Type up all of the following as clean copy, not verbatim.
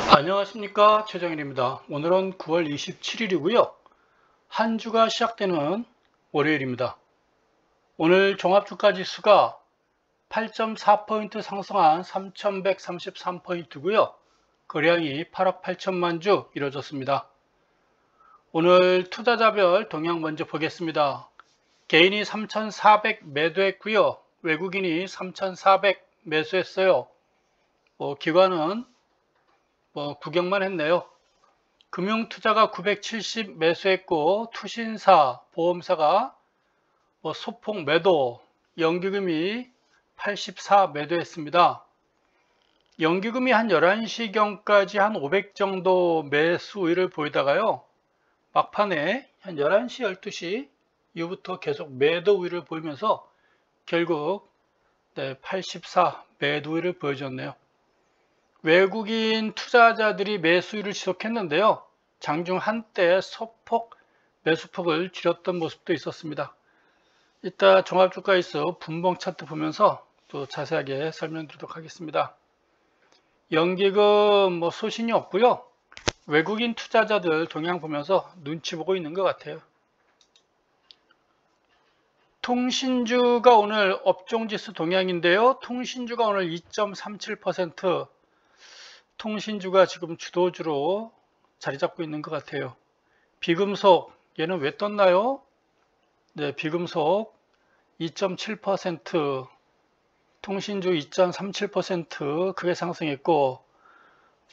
안녕하십니까, 최정일입니다. 오늘은 9월 27일이고요. 한 주가 시작되는 월요일입니다. 오늘 종합주가지수가 8.4포인트 상승한 3133포인트고요. 거래량이 8억 8천만 주 이루어졌습니다. 오늘 투자자별 동향 먼저 보겠습니다. 개인이 3,400 매도했고요. 외국인이 3,400 매수했어요. 기관은 구경만 했네요. 금융투자가 970 매수했고, 투신사, 보험사가 소폭 매도, 연기금이 84 매도했습니다. 연기금이 한 11시경까지 한 500 정도 매수 우위를 보이다가요, 막판에 한 11시, 12시 이후부터 계속 매도 우위를 보이면서 결국 84 매도 우위를 보여줬네요. 외국인 투자자들이 매수율을 지속했는데요. 장중 한때 소폭 매수폭을 줄였던 모습도 있었습니다. 이따 종합주가에서 분봉 차트 보면서 또 자세하게 설명드리도록 하겠습니다. 연기금 소신이 없고요. 외국인 투자자들 동향 보면서 눈치 보고 있는 것 같아요. 통신주가 오늘 업종지수 동향인데요. 통신주가 오늘 2.37%, 통신주가 지금 주도주로 자리 잡고 있는 것 같아요. 비금속, 얘는 왜 떴나요? 네, 비금속 2.7%, 통신주 2.37% 크게 상승했고,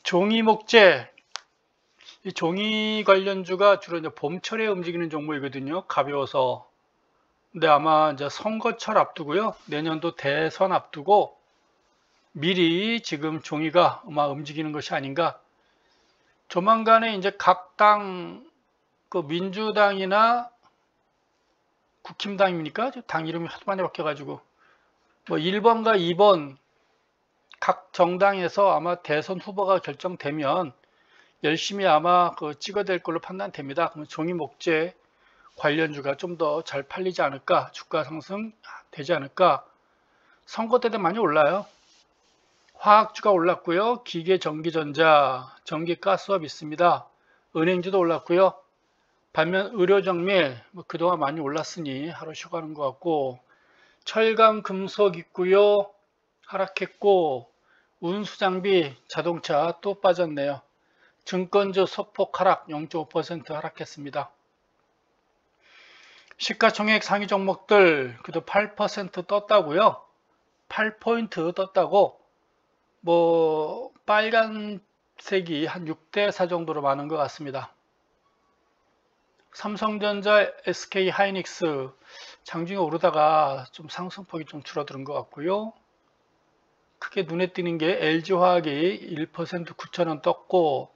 종이목재, 이 종이 관련주가 주로 이제 봄철에 움직이는 종목이거든요. 가벼워서. 근데 아마 이제 선거철 앞두고요. 내년도 대선 앞두고 미리 지금 종이가 아마 움직이는 것이 아닌가. 조만간에 이제 각 당, 민주당이나 국힘당입니까? 당 이름이 하도 많이 바뀌어가지고 1번과 2번 각 정당에서 아마 대선 후보가 결정되면 열심히 아마 찍어댈 걸로 판단됩니다. 그러면 종이목재 관련주가 좀 더 잘 팔리지 않을까, 주가 상승 되지 않을까. 선거 때도 많이 올라요. 화학주가 올랐고요. 기계, 전기전자, 전기가스업 있습니다. 은행주도 올랐고요. 반면 의료정밀 그동안 많이 올랐으니 하루 쉬어가는 것 같고, 철강, 금속 있고요. 하락했고, 운수장비, 자동차 또 빠졌네요. 증권주 소폭 하락 0.5% 하락했습니다. 시가총액 상위 종목들 그래도 8% 떴다고요. 8포인트 떴다고. 빨간색이 한 6대4 정도로 많은 것 같습니다. 삼성전자, SK 하이닉스 장중에 오르다가 좀 상승폭이 좀 줄어드는 것 같고요. 크게 눈에 띄는 게 LG화학이 1% 9,000원 떴고,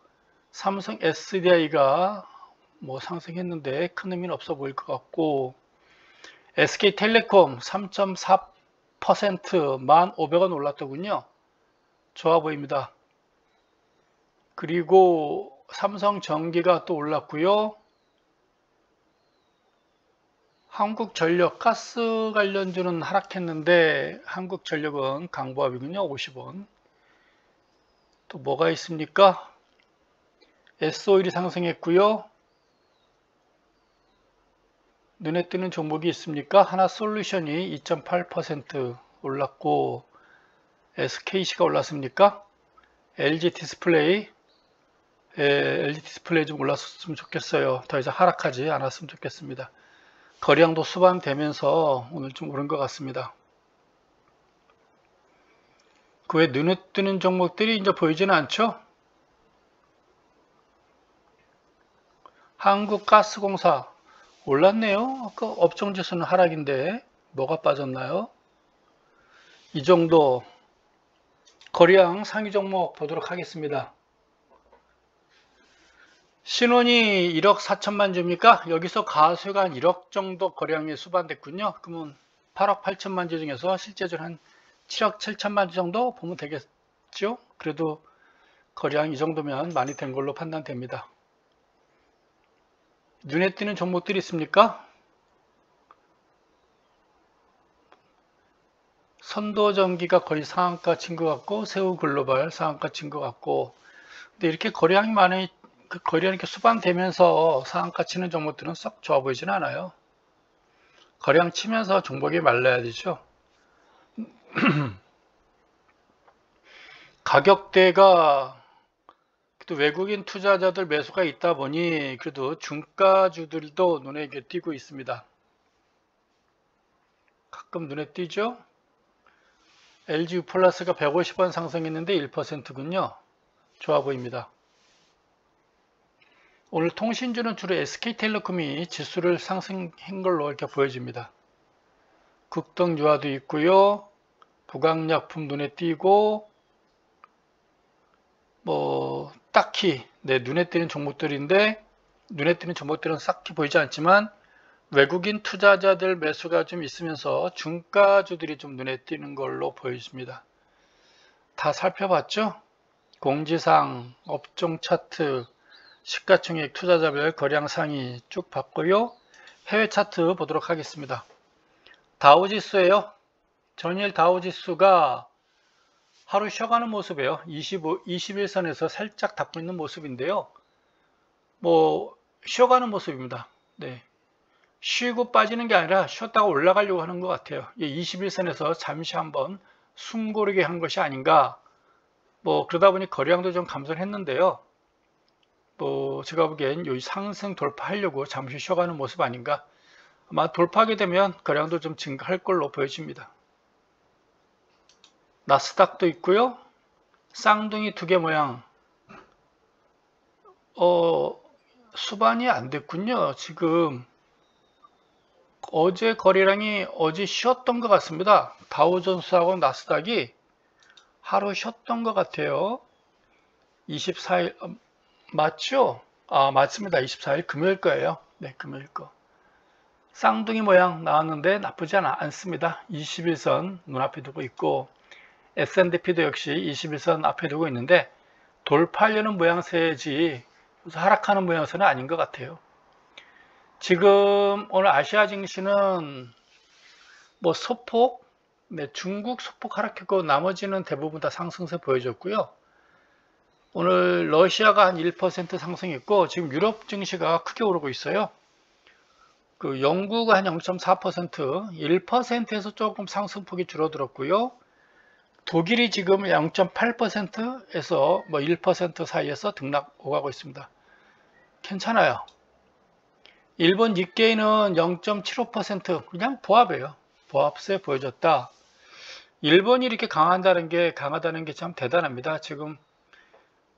삼성 SDI가 상승했는데 큰 의미는 없어 보일 것 같고, SK텔레콤 3.4% 1,500원 올랐더군요. 좋아 보입니다. 그리고 삼성전기가 또 올랐고요. 한국전력 가스 관련주는 하락했는데 한국전력은 강보합이군요. 50원. 또 뭐가 있습니까? S오일이 상승했고요. 눈에 띄는 종목이 있습니까? 하나솔루션이 2.8% 올랐고, SKC가 올랐습니까? LG디스플레이 좀 올랐으면 좋겠어요. 더 이상 하락하지 않았으면 좋겠습니다. 거래량도 수반되면서 오늘 좀 오른 것 같습니다. 그 외 눈에 띄는 종목들이 이제 보이지는 않죠? 한국가스공사 올랐네요. 아까 업종지수는 하락인데 뭐가 빠졌나요? 이 정도. 거래량 상위 종목 보도록 하겠습니다. 신원이 1억 4천만 주입니까? 여기서 가수가 한 1억 정도 거래량이 수반됐군요. 그러면 8억 8천만 주 중에서 실제적으로 한 7억 7천만 주 정도 보면 되겠죠? 그래도 거래량 이 정도면 많이 된 걸로 판단됩니다. 눈에 띄는 종목들이 있습니까? 선도전기가 거의 상한가 친 것 같고, 새우글로벌 상한가 친 것 같고, 근데 이렇게 거래량이 많이, 그 거래량이 이렇게 수반되면서 상한가 치는 종목들은 썩 좋아 보이진 않아요. 거래량 치면서 종목이 말라야 되죠. 가격대가 또 외국인 투자자들 매수가 있다 보니 그래도 중가주들도 눈에 띄고 있습니다. 가끔 눈에 띄죠? LG U+가 150원 상승했는데 1%군요. 좋아 보입니다. 오늘 통신주는 주로 SK텔레콤이 지수를 상승한 걸로 이렇게 보여집니다. 극동유화도 있고요. 부강약품 눈에 띄고 뭐 딱히 눈에 띄는 종목들인데 눈에 띄는 종목들은 싹히 보이지 않지만 외국인 투자자들 매수가 좀 있으면서 중가주들이 좀 눈에 띄는 걸로 보여집니다. 다 살펴봤죠? 공지사항, 업종 차트, 시가총액, 투자자별 거래량 상위 쭉 봤고요. 해외 차트 보도록 하겠습니다. 다우지수예요. 전일 다우지수가 하루 쉬어가는 모습이에요. 21선에서 살짝 닫고 있는 모습인데요. 뭐 쉬어가는 모습입니다. 네. 쉬고 빠지는 게 아니라 쉬었다가 올라가려고 하는 것 같아요. 21선에서 잠시 한번 숨 고르게 한 것이 아닌가. 뭐 그러다 보니 거래량도 좀 감소를 했는데요. 뭐 제가 보기엔 이 상승 돌파하려고 잠시 쉬어가는 모습 아닌가. 아마 돌파하게 되면 거래량도 좀 증가할 걸로 보여집니다. 나스닥도 있고요. 쌍둥이 두 개 모양. 수반이 안 됐군요. 지금 어제 거래량이 어제 쉬었던 것 같습니다. 다우존스하고 나스닥이 하루 쉬었던 것 같아요. 24일 맞죠? 아, 맞습니다. 24일 금요일 거예요. 네, 금요일 거. 쌍둥이 모양 나왔는데 나쁘지 않습니다. 21선 눈앞에 두고 있고 S&P도 역시 21선 앞에 두고 있는데 돌파하려는 모양새지 하락하는 모양새는 아닌 것 같아요. 지금 오늘 아시아 증시는 뭐 소폭, 중국 소폭 하락했고 나머지는 대부분 다 상승세 보여줬고요. 오늘 러시아가 한 1% 상승했고 지금 유럽 증시가 크게 오르고 있어요. 그 영국은 한 0.4%, 1%에서 조금 상승폭이 줄어들었고요. 독일이 지금 0.8%에서 뭐 1% 사이에서 등락 오가고 있습니다. 괜찮아요. 일본 니케이는 0.75% 그냥 보합이에요. 보합세 보여줬다. 일본이 이렇게 강하다는 게 참 대단합니다. 지금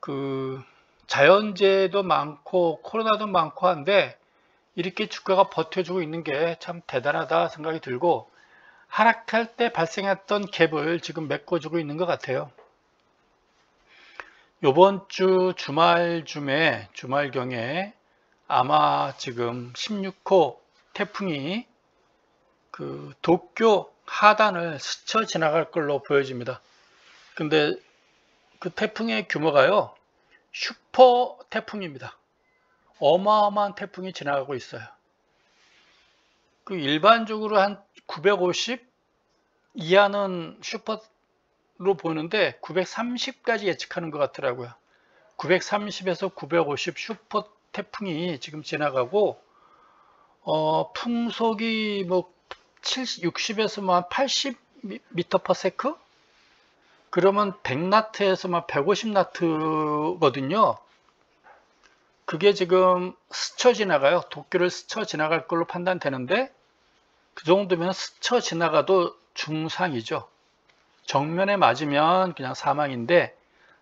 그 자연재해도 많고 코로나도 많고 한데 이렇게 주가가 버텨주고 있는 게 참 대단하다 생각이 들고 하락할 때 발생했던 갭을 지금 메꿔주고 있는 것 같아요. 요번 주 주말경에 아마 지금 16호 태풍이 그 도쿄 하단을 스쳐 지나갈 걸로 보여집니다. 근데 그 태풍의 규모가요, 슈퍼 태풍입니다. 어마어마한 태풍이 지나가고 있어요. 그 일반적으로 한 950 이하는 슈퍼로 보는데 930까지 예측하는 것 같더라고요. 930에서 950 슈퍼 태풍이 지금 지나가고 풍속이 뭐 60에서 뭐 80m/s 그러면 100나트에서 150나트거든요. 그게 지금 스쳐 지나가요. 도쿄를 스쳐 지나갈 걸로 판단되는데 그 정도면 스쳐 지나가도 중상이죠. 정면에 맞으면 그냥 사망인데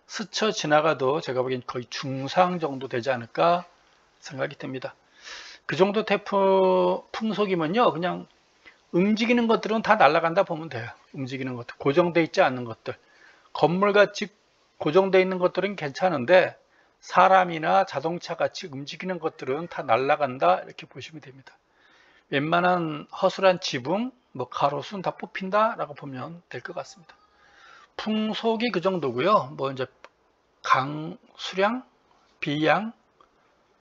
스쳐 지나가도 제가 보기엔 거의 중상 정도 되지 않을까 생각이 듭니다. 그 정도 태풍 풍속이면요, 그냥 움직이는 것들은 다 날아간다 보면 돼요. 움직이는 것들, 고정되어 있지 않는 것들, 건물같이 고정되어 있는 것들은 괜찮은데 사람이나 자동차 같이 움직이는 것들은 다 날아간다 이렇게 보시면 됩니다. 웬만한 허술한 지붕, 뭐 가로수는 다 뽑힌다 라고 보면 될 것 같습니다. 풍속이 그 정도고요. 뭐 이제 수량, 비양,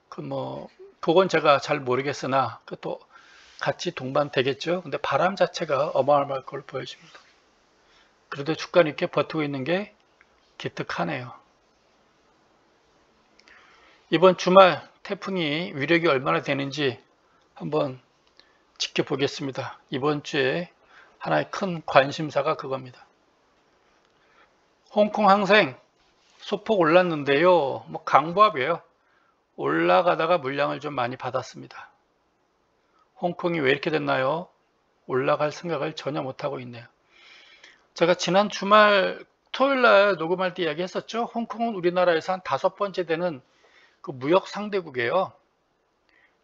그건 제가 잘 모르겠으나 그것도 같이 동반되겠죠. 근데 바람 자체가 어마어마할 걸 보여집니다. 그래도 주가는 이렇게 버티고 있는 게 기특하네요. 이번 주말 태풍이 위력이 얼마나 되는지 한번 지켜보겠습니다. 이번 주에 하나의 큰 관심사가 그겁니다. 홍콩 항생 소폭 올랐는데요. 뭐 강보합이에요. 올라가다가 물량을 좀 많이 받았습니다. 홍콩이 왜 이렇게 됐나요? 올라갈 생각을 전혀 못하고 있네요. 제가 지난 주말 토요일날 녹음할 때 이야기했었죠. 홍콩은 우리나라에서 한 5번째 되는 그 무역 상대국이에요.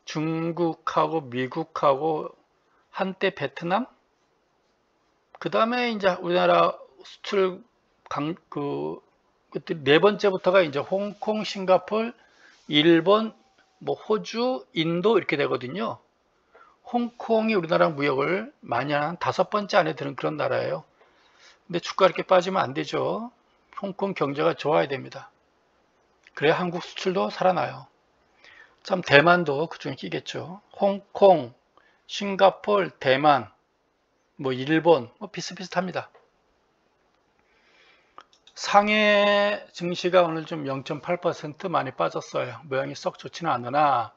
중국하고 미국하고 한때 베트남, 그 다음에 이제 우리나라 수출 그때 4번째부터가 이제 홍콩, 싱가폴, 일본, 뭐 호주, 인도 이렇게 되거든요. 홍콩이 우리나라랑 무역을 많이 한 5번째 안에 드는 그런 나라예요. 근데 주가 이렇게 빠지면 안 되죠. 홍콩 경제가 좋아야 됩니다. 그래야 한국 수출도 살아나요. 참 대만도 그중에 끼겠죠. 홍콩, 싱가폴, 대만, 뭐 일본 뭐 비슷비슷합니다. 상해 증시가 오늘 좀 0.8% 많이 빠졌어요. 모양이 썩 좋지는 않으나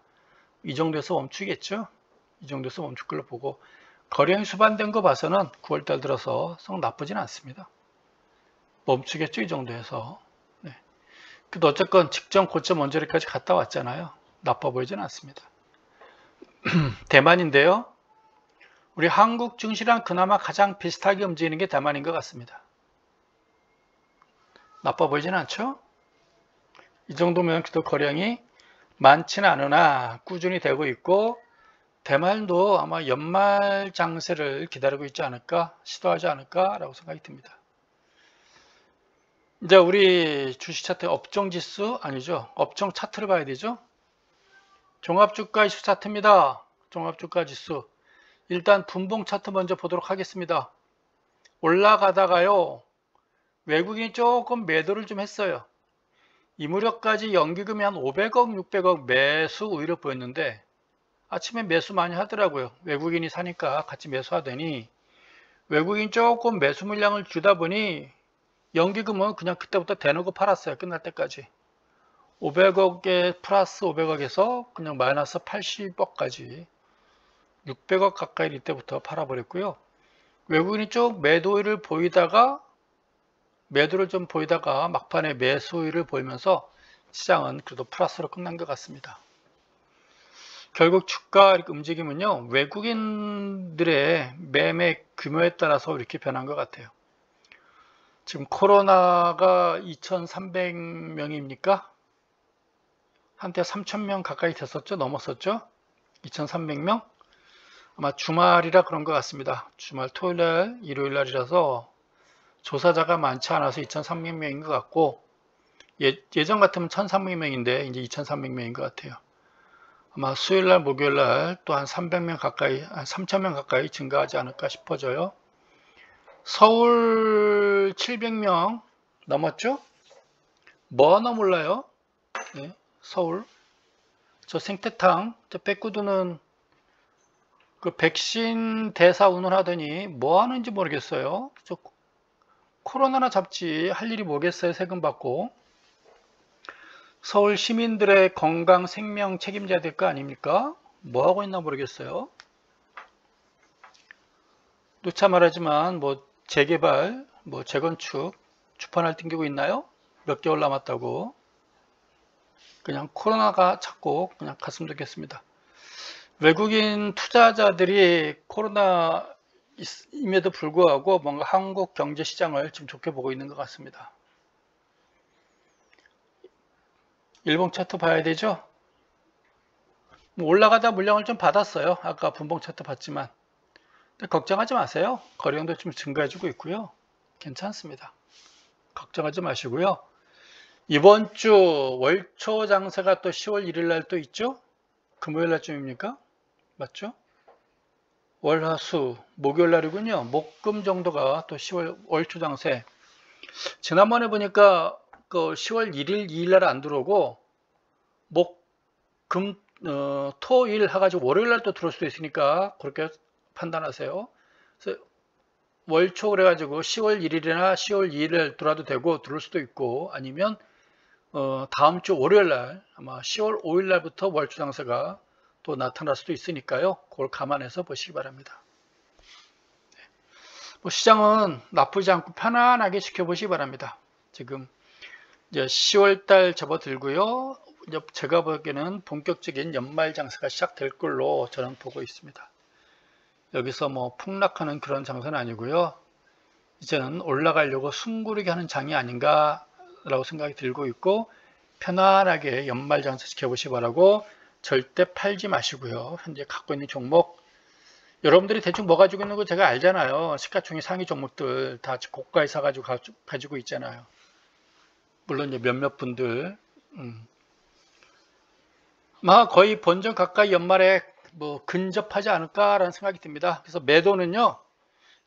이 정도에서 멈추겠죠. 이 정도에서 멈출 걸로 보고 거래량이 수반된 거 봐서는 9월달 들어서 썩 나쁘진 않습니다. 멈추겠죠. 이 정도에서. 네. 근데 어쨌건 직전 고점 언저리까지 갔다 왔잖아요. 나빠 보이진 않습니다. 대만인데요. 우리 한국 증시랑 그나마 가장 비슷하게 움직이는 게 대만인 것 같습니다. 나빠 보이진 않죠? 이 정도면 또 거량이 많지는 않으나 꾸준히 되고 있고 대만도 아마 연말 장세를 기다리고 있지 않을까, 시도하지 않을까 라고 생각이 듭니다. 이제 우리 주식 차트 업종 지수 아니죠. 업종 차트를 봐야 되죠. 종합주가지수 차트입니다. 종합주가지수. 일단 분봉 차트 먼저 보도록 하겠습니다. 올라가다가요. 외국인이 조금 매도를 좀 했어요. 이 무렵까지 연기금이 한 500억, 600억 매수 우위를 보였는데 아침에 매수 많이 하더라고요. 외국인이 사니까 같이 매수하더니 외국인 조금 매수 물량을 주다 보니 연기금은 그냥 그때부터 대놓고 팔았어요. 끝날 때까지. 500억에 플러스 500억에서 그냥 마이너스 80억까지 600억 가까이 이때부터 팔아버렸고요. 외국인이 쭉 매도를 보이다가 매도를 좀 보이다가 막판에 매수를 보이면서 시장은 그래도 플러스로 끝난 것 같습니다. 결국 주가 움직임은요, 외국인들의 매매 규모에 따라서 이렇게 변한 것 같아요. 지금 코로나가 2,300명입니까? 한때 3,000명 가까이 됐었죠? 넘었었죠? 2,300명? 아마 주말이라 그런 것 같습니다. 주말 토요일날, 일요일날이라서 조사자가 많지 않아서 2,300명인 것 같고 예전 같으면 1,300명인데 이제 2,300명인 것 같아요. 아마 수요일날, 목요일날 또 한 300명 가까이, 한 3,000명 가까이 증가하지 않을까 싶어져요. 서울 700명 넘었죠? 뭐 하나 몰라요? 네, 서울. 저 생태탕, 저 백구두는 그 백신 대사 운운하더니 뭐 하는지 모르겠어요. 저 코로나나 잡지 할 일이 뭐겠어요? 세금 받고. 서울 시민들의 건강 생명 책임져야 될 거 아닙니까? 뭐 하고 있나 모르겠어요. 누차 말하지만 뭐 재개발, 뭐 재건축 주판을 튕기고 있나요? 몇 개월 남았다고. 그냥 코로나가 자꾸 그냥 갔으면 좋겠습니다. 외국인 투자자들이 코로나임에도 불구하고 뭔가 한국 경제 시장을 지금 좋게 보고 있는 것 같습니다. 일봉 차트 봐야 되죠? 올라가다 물량을 좀 받았어요. 아까 분봉 차트 봤지만. 근데 걱정하지 마세요. 거래량도 좀 증가해주고 있고요. 괜찮습니다. 걱정하지 마시고요. 이번 주 월초 장세가 또 10월 1일 날 또 있죠? 금요일 날쯤입니까? 맞죠? 월화수 목요일 날이군요. 목금 정도가 또 10월 월초 장세. 지난번에 보니까 그 10월 1일, 2일 날 안 들어오고 목금 토일 해가지고 월요일 날 또 들어올 수도 있으니까 그렇게 판단하세요. 그래서 월초 그래가지고 10월 1일이나 10월 2일에 들어와도 되고 들어올 수도 있고 아니면 다음 주 월요일 날 아마 10월 5일 날부터 월주 장세가 또 나타날 수도 있으니까요. 그걸 감안해서 보시기 바랍니다. 뭐 시장은 나쁘지 않고 편안하게 지켜보시기 바랍니다. 지금 이제 10월 달 접어들고요. 이제 제가 보기에는 본격적인 연말 장사가 시작될 걸로 저는 보고 있습니다. 여기서 뭐 폭락하는 그런 장사는 아니고요. 이제는 올라가려고 숨고르게 하는 장이 아닌가라고 생각이 들고 있고, 편안하게 연말 장사 지켜보시기 바라고, 절대 팔지 마시고요. 현재 갖고 있는 종목, 여러분들이 대충 뭐 가지고 있는 거 제가 알잖아요. 시가총액 상위 종목들 다 고가에 사가지고 가지고 있잖아요. 물론 이제 몇몇 분들 아마 거의 본전 가까이 연말에 뭐 근접하지 않을까라는 생각이 듭니다. 그래서 매도는요,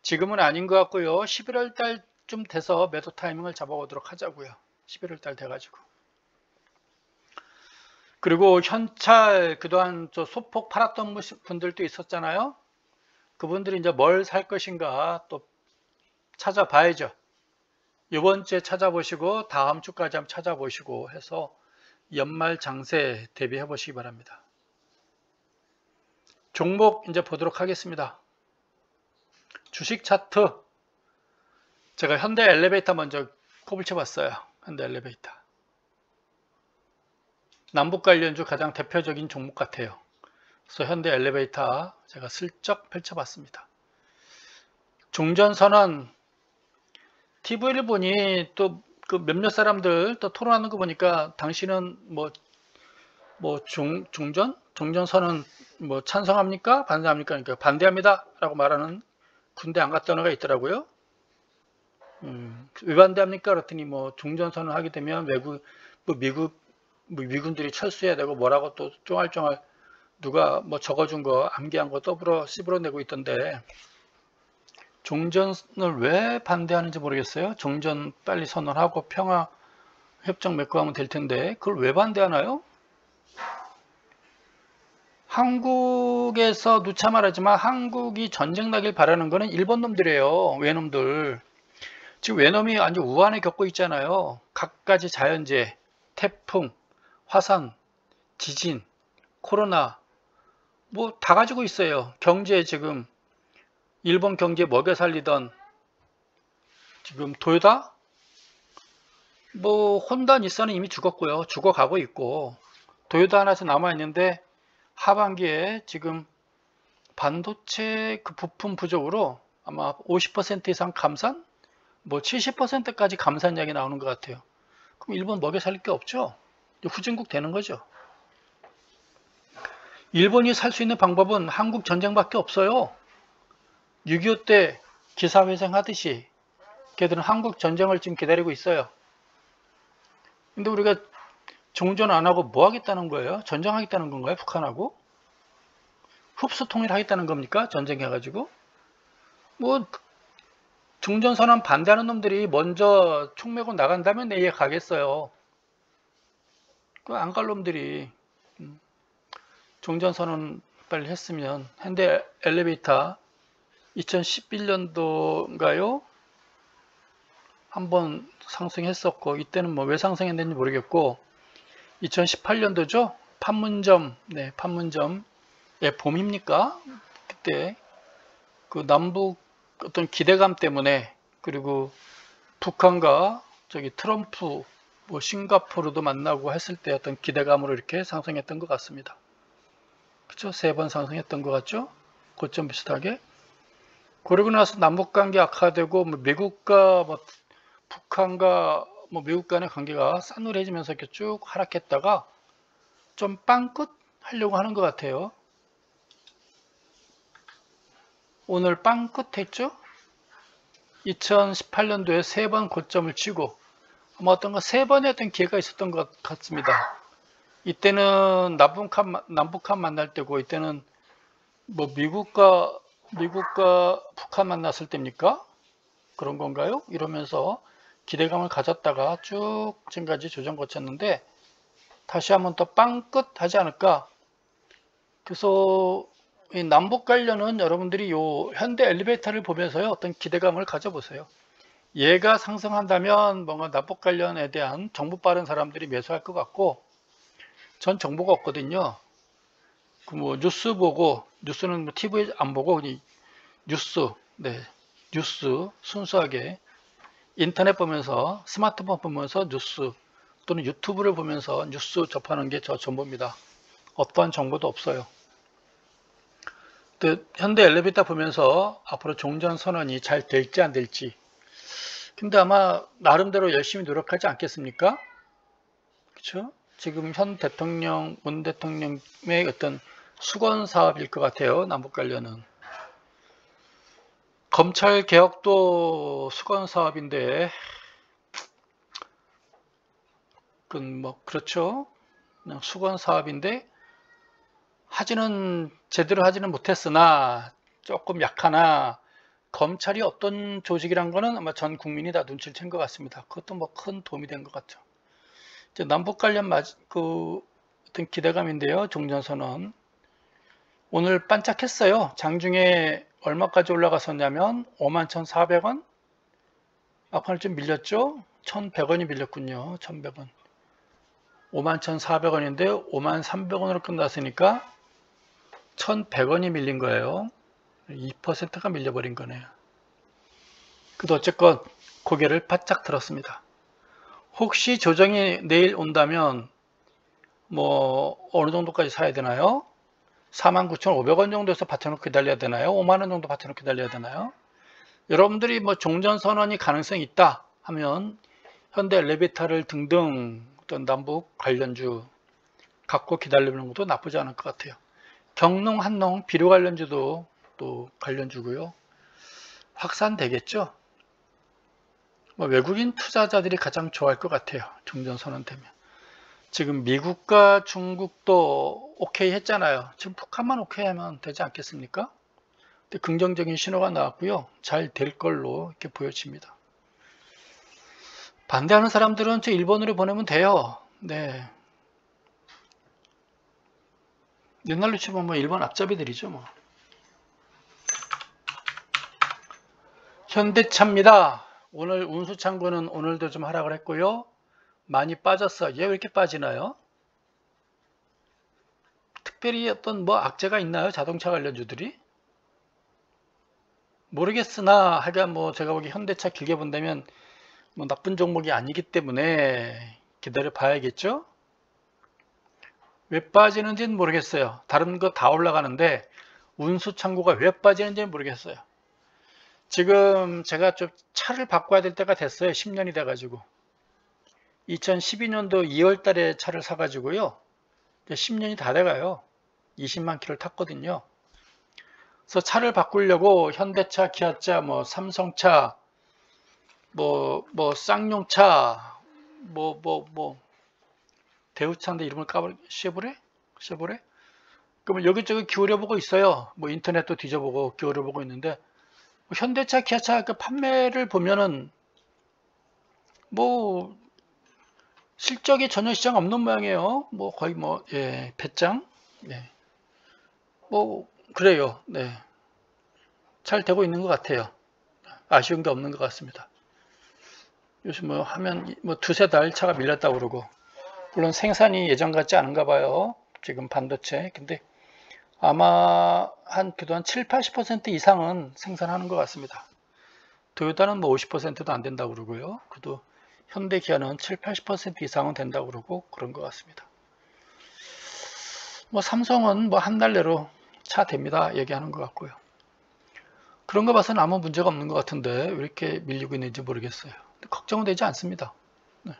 지금은 아닌 것 같고요. 11월 달쯤 돼서 매도 타이밍을 잡아보도록 하자고요. 11월 달 돼가지고. 그리고 현찰 그동안 저 소폭 팔았던 분들도 있었잖아요. 그분들이 이제 뭘 살 것인가 또 찾아봐야죠. 이번 주에 찾아보시고 다음 주까지 한번 찾아보시고 해서 연말 장세 대비해 보시기 바랍니다. 종목 이제 보도록 하겠습니다. 주식 차트, 제가 현대 엘리베이터 먼저 꼽을쳐 봤어요. 현대 엘리베이터. 남북 관련주 가장 대표적인 종목 같아요. 그래서 현대 엘리베이터 제가 슬쩍 펼쳐봤습니다. 종전선언, TV를 보니 또 그 몇몇 사람들 또 토론하는 거 보니까 당신은 종전선언 뭐 찬성합니까? 반대합니까? 그러니까 반대합니다 라고 말하는 군대 안 갔던 애가 있더라고요. 왜 반대합니까? 그랬더니 뭐 종전선언 하게 되면 미군들이 철수해야 되고 뭐라고 또 쫑알쫑알 누가 뭐 적어준 거 암기한 거 떠불어 씹어내고 있던데, 종전을 왜 반대하는지 모르겠어요. 종전 빨리 선언하고 평화 협정 맺고 하면 될 텐데 그걸 왜 반대하나요? 한국에서 누차 말하지만 한국이 전쟁 나길 바라는 거는 일본 놈들이에요. 외놈들. 지금 외놈이 아주 우한에 겪고 있잖아요. 갖가지 자연재해, 태풍, 화산, 지진, 코로나 뭐 다 가지고 있어요. 경제 지금 일본 경제 먹여 살리던 지금 도요타, 뭐 혼다, 닛산은 이미 죽었고요. 죽어가고 있고 도요타 하나서 남아 있는데 하반기에 지금 반도체 그 부품 부족으로 아마 50% 이상 감산, 뭐 70%까지 감산 이야기 나오는 것 같아요. 그럼 일본 먹여 살릴 게 없죠. 후진국 되는 거죠. 일본이 살 수 있는 방법은 한국 전쟁밖에 없어요. 6.25 때 기사회생 하듯이 걔들은 한국 전쟁을 지금 기다리고 있어요. 근데 우리가 종전 안 하고 뭐 하겠다는 거예요? 전쟁하겠다는 건가요? 북한하고? 흡수 통일하겠다는 겁니까? 전쟁해가지고? 뭐 종전선언 반대하는 놈들이 먼저 총 메고 나간다면 내 이해 가겠어요. 그 안 갈 놈들이 종전선언 빨리 했으면. 현대 엘리베이터 2011년도인가요? 한번 상승했었고, 이때는 뭐 왜 상승했는지 모르겠고, 2018년도죠? 판문점, 네, 판문점, 예, 봄입니까? 그때 그 남북 어떤 기대감 때문에, 그리고 북한과 저기 트럼프, 뭐 싱가포르도 만나고 했을 때 어떤 기대감으로 이렇게 상승했던 것 같습니다. 그렇죠? 3번 상승했던 것 같죠? 고점 비슷하게. 그러고 나서 남북관계 악화되고 미국과 북한과 미국 간의 관계가 싸늘해지면서 이렇게 쭉 하락했다가 좀 빵끝 하려고 하는 것 같아요. 오늘 빵끝 했죠? 2018년도에 3번 고점을 치고 아마 어떤가 3번의 어떤 기회가 있었던 것 같습니다. 이때는 남북한 만날 때고, 이때는 뭐 미국과 북한 만났을 때입니까? 그런 건가요? 이러면서 기대감을 가졌다가 쭉 지금까지 조정 거쳤는데 다시 한번 더 빵끝 하지 않을까. 그래서 이 남북 관련은 여러분들이 요 현대 엘리베이터를 보면서요 어떤 기대감을 가져보세요. 얘가 상승한다면 뭔가 납북 관련에 대한 정보 빠른 사람들이 매수할 것 같고, 전 정보가 없거든요. 그 뭐 뉴스 보고, 뉴스는 뭐 TV에 안 보고 뉴스, 네, 뉴스 순수하게 인터넷 보면서, 스마트폰 보면서 뉴스 또는 유튜브를 보면서 뉴스 접하는 게 저 전부입니다. 어떠한 정보도 없어요. 현대 엘리베이터 보면서 앞으로 종전 선언이 잘 될지 안 될지, 근데 아마 나름대로 열심히 노력하지 않겠습니까? 그렇죠? 지금 현 대통령, 문 대통령의 어떤 수건 사업일 것 같아요. 남북 관련은. 검찰 개혁도 수건 사업인데, 그건 뭐 그렇죠. 그냥 수건 사업인데 제대로 하지는 못했으나 조금 약하나, 검찰이 어떤 조직이란 거는 아마 전 국민이 다 눈치를 챈 것 같습니다. 그것도 뭐 큰 도움이 된 것 같죠. 이제 남북 관련 어떤 기대감인데요. 종전선언. 오늘 반짝했어요. 장중에 얼마까지 올라갔었냐면 51,400원. 막판에 좀 밀렸죠. 1,100원이 밀렸군요. 1,100원. 51,400원인데 53,300원으로 끝났으니까 1,100원이 밀린 거예요. 2%가 밀려버린 거네요. 그래도 어쨌건 고개를 바짝 들었습니다. 혹시 조정이 내일 온다면 뭐 어느 정도까지 사야 되나요? 49,500원 정도에서 받쳐놓고 기다려야 되나요? 5만원 정도 받쳐놓고 기다려야 되나요? 여러분들이 뭐 종전선언이 가능성이 있다 하면 현대 엘리베이터를 등등 어떤 남북 관련주 갖고 기다리는 것도 나쁘지 않을 것 같아요. 경농, 한농, 비료 관련주도 또 관련주고요. 확산되겠죠. 뭐 외국인 투자자들이 가장 좋아할 것 같아요. 종전선언 되면. 지금 미국과 중국도 오케이 했잖아요. 지금 북한만 오케이 하면 되지 않겠습니까? 근데 긍정적인 신호가 나왔고요. 잘 될 걸로 이렇게 보여집니다. 반대하는 사람들은 저 일본으로 보내면 돼요. 네. 옛날로 치면 뭐 일본 앞잡이들이죠, 뭐. 현대차입니다. 오늘 운수창고는 오늘도 좀 하락을 했고요. 많이 빠졌어. 얘 왜 이렇게 빠지나요? 특별히 어떤 뭐 악재가 있나요? 자동차 관련주들이? 모르겠으나 하여간 뭐 제가 보기 현대차 길게 본다면 뭐 나쁜 종목이 아니기 때문에 기다려 봐야겠죠? 왜 빠지는지는 모르겠어요. 다른 거 다 올라가는데 운수창고가 왜 빠지는지는 모르겠어요. 지금 제가 좀 차를 바꿔야 될 때가 됐어요. 10년이 돼가지고. 2012년도 2월 달에 차를 사가지고요. 10년이 다 돼가요. 20만 킬로를 탔거든요. 그래서 차를 바꾸려고 현대차, 기아차, 뭐 삼성차, 뭐 쌍용차, 대우차인데 이름을 까버 쉐보레? 그러면 여기저기 기울여보고 있어요. 뭐 인터넷도 뒤져보고 기울여보고 있는데 현대차, 기아차 그 판매를 보면은 뭐 실적이 전혀 시장 없는 모양이에요. 뭐 거의 뭐 배짱. 네. 뭐 그래요. 네. 잘 되고 있는 것 같아요. 아쉬운 게 없는 것 같습니다. 요즘 뭐 하면 뭐 두세 달 차가 밀렸다고 그러고, 물론 생산이 예전 같지 않은가 봐요. 지금 반도체. 근데 아마 그동안 7, 80% 이상은 생산하는 것 같습니다. 토요타는 뭐 50%도 안 된다고 그러고요. 그래도 현대 기아는 7, 80% 이상은 된다고 그러고 그런 것 같습니다. 뭐 삼성은 뭐 한 달 내로 차 됩니다 얘기하는 것 같고요. 그런 거 봐서는 아무 문제가 없는 것 같은데 왜 이렇게 밀리고 있는지 모르겠어요. 걱정은 되지 않습니다. 네.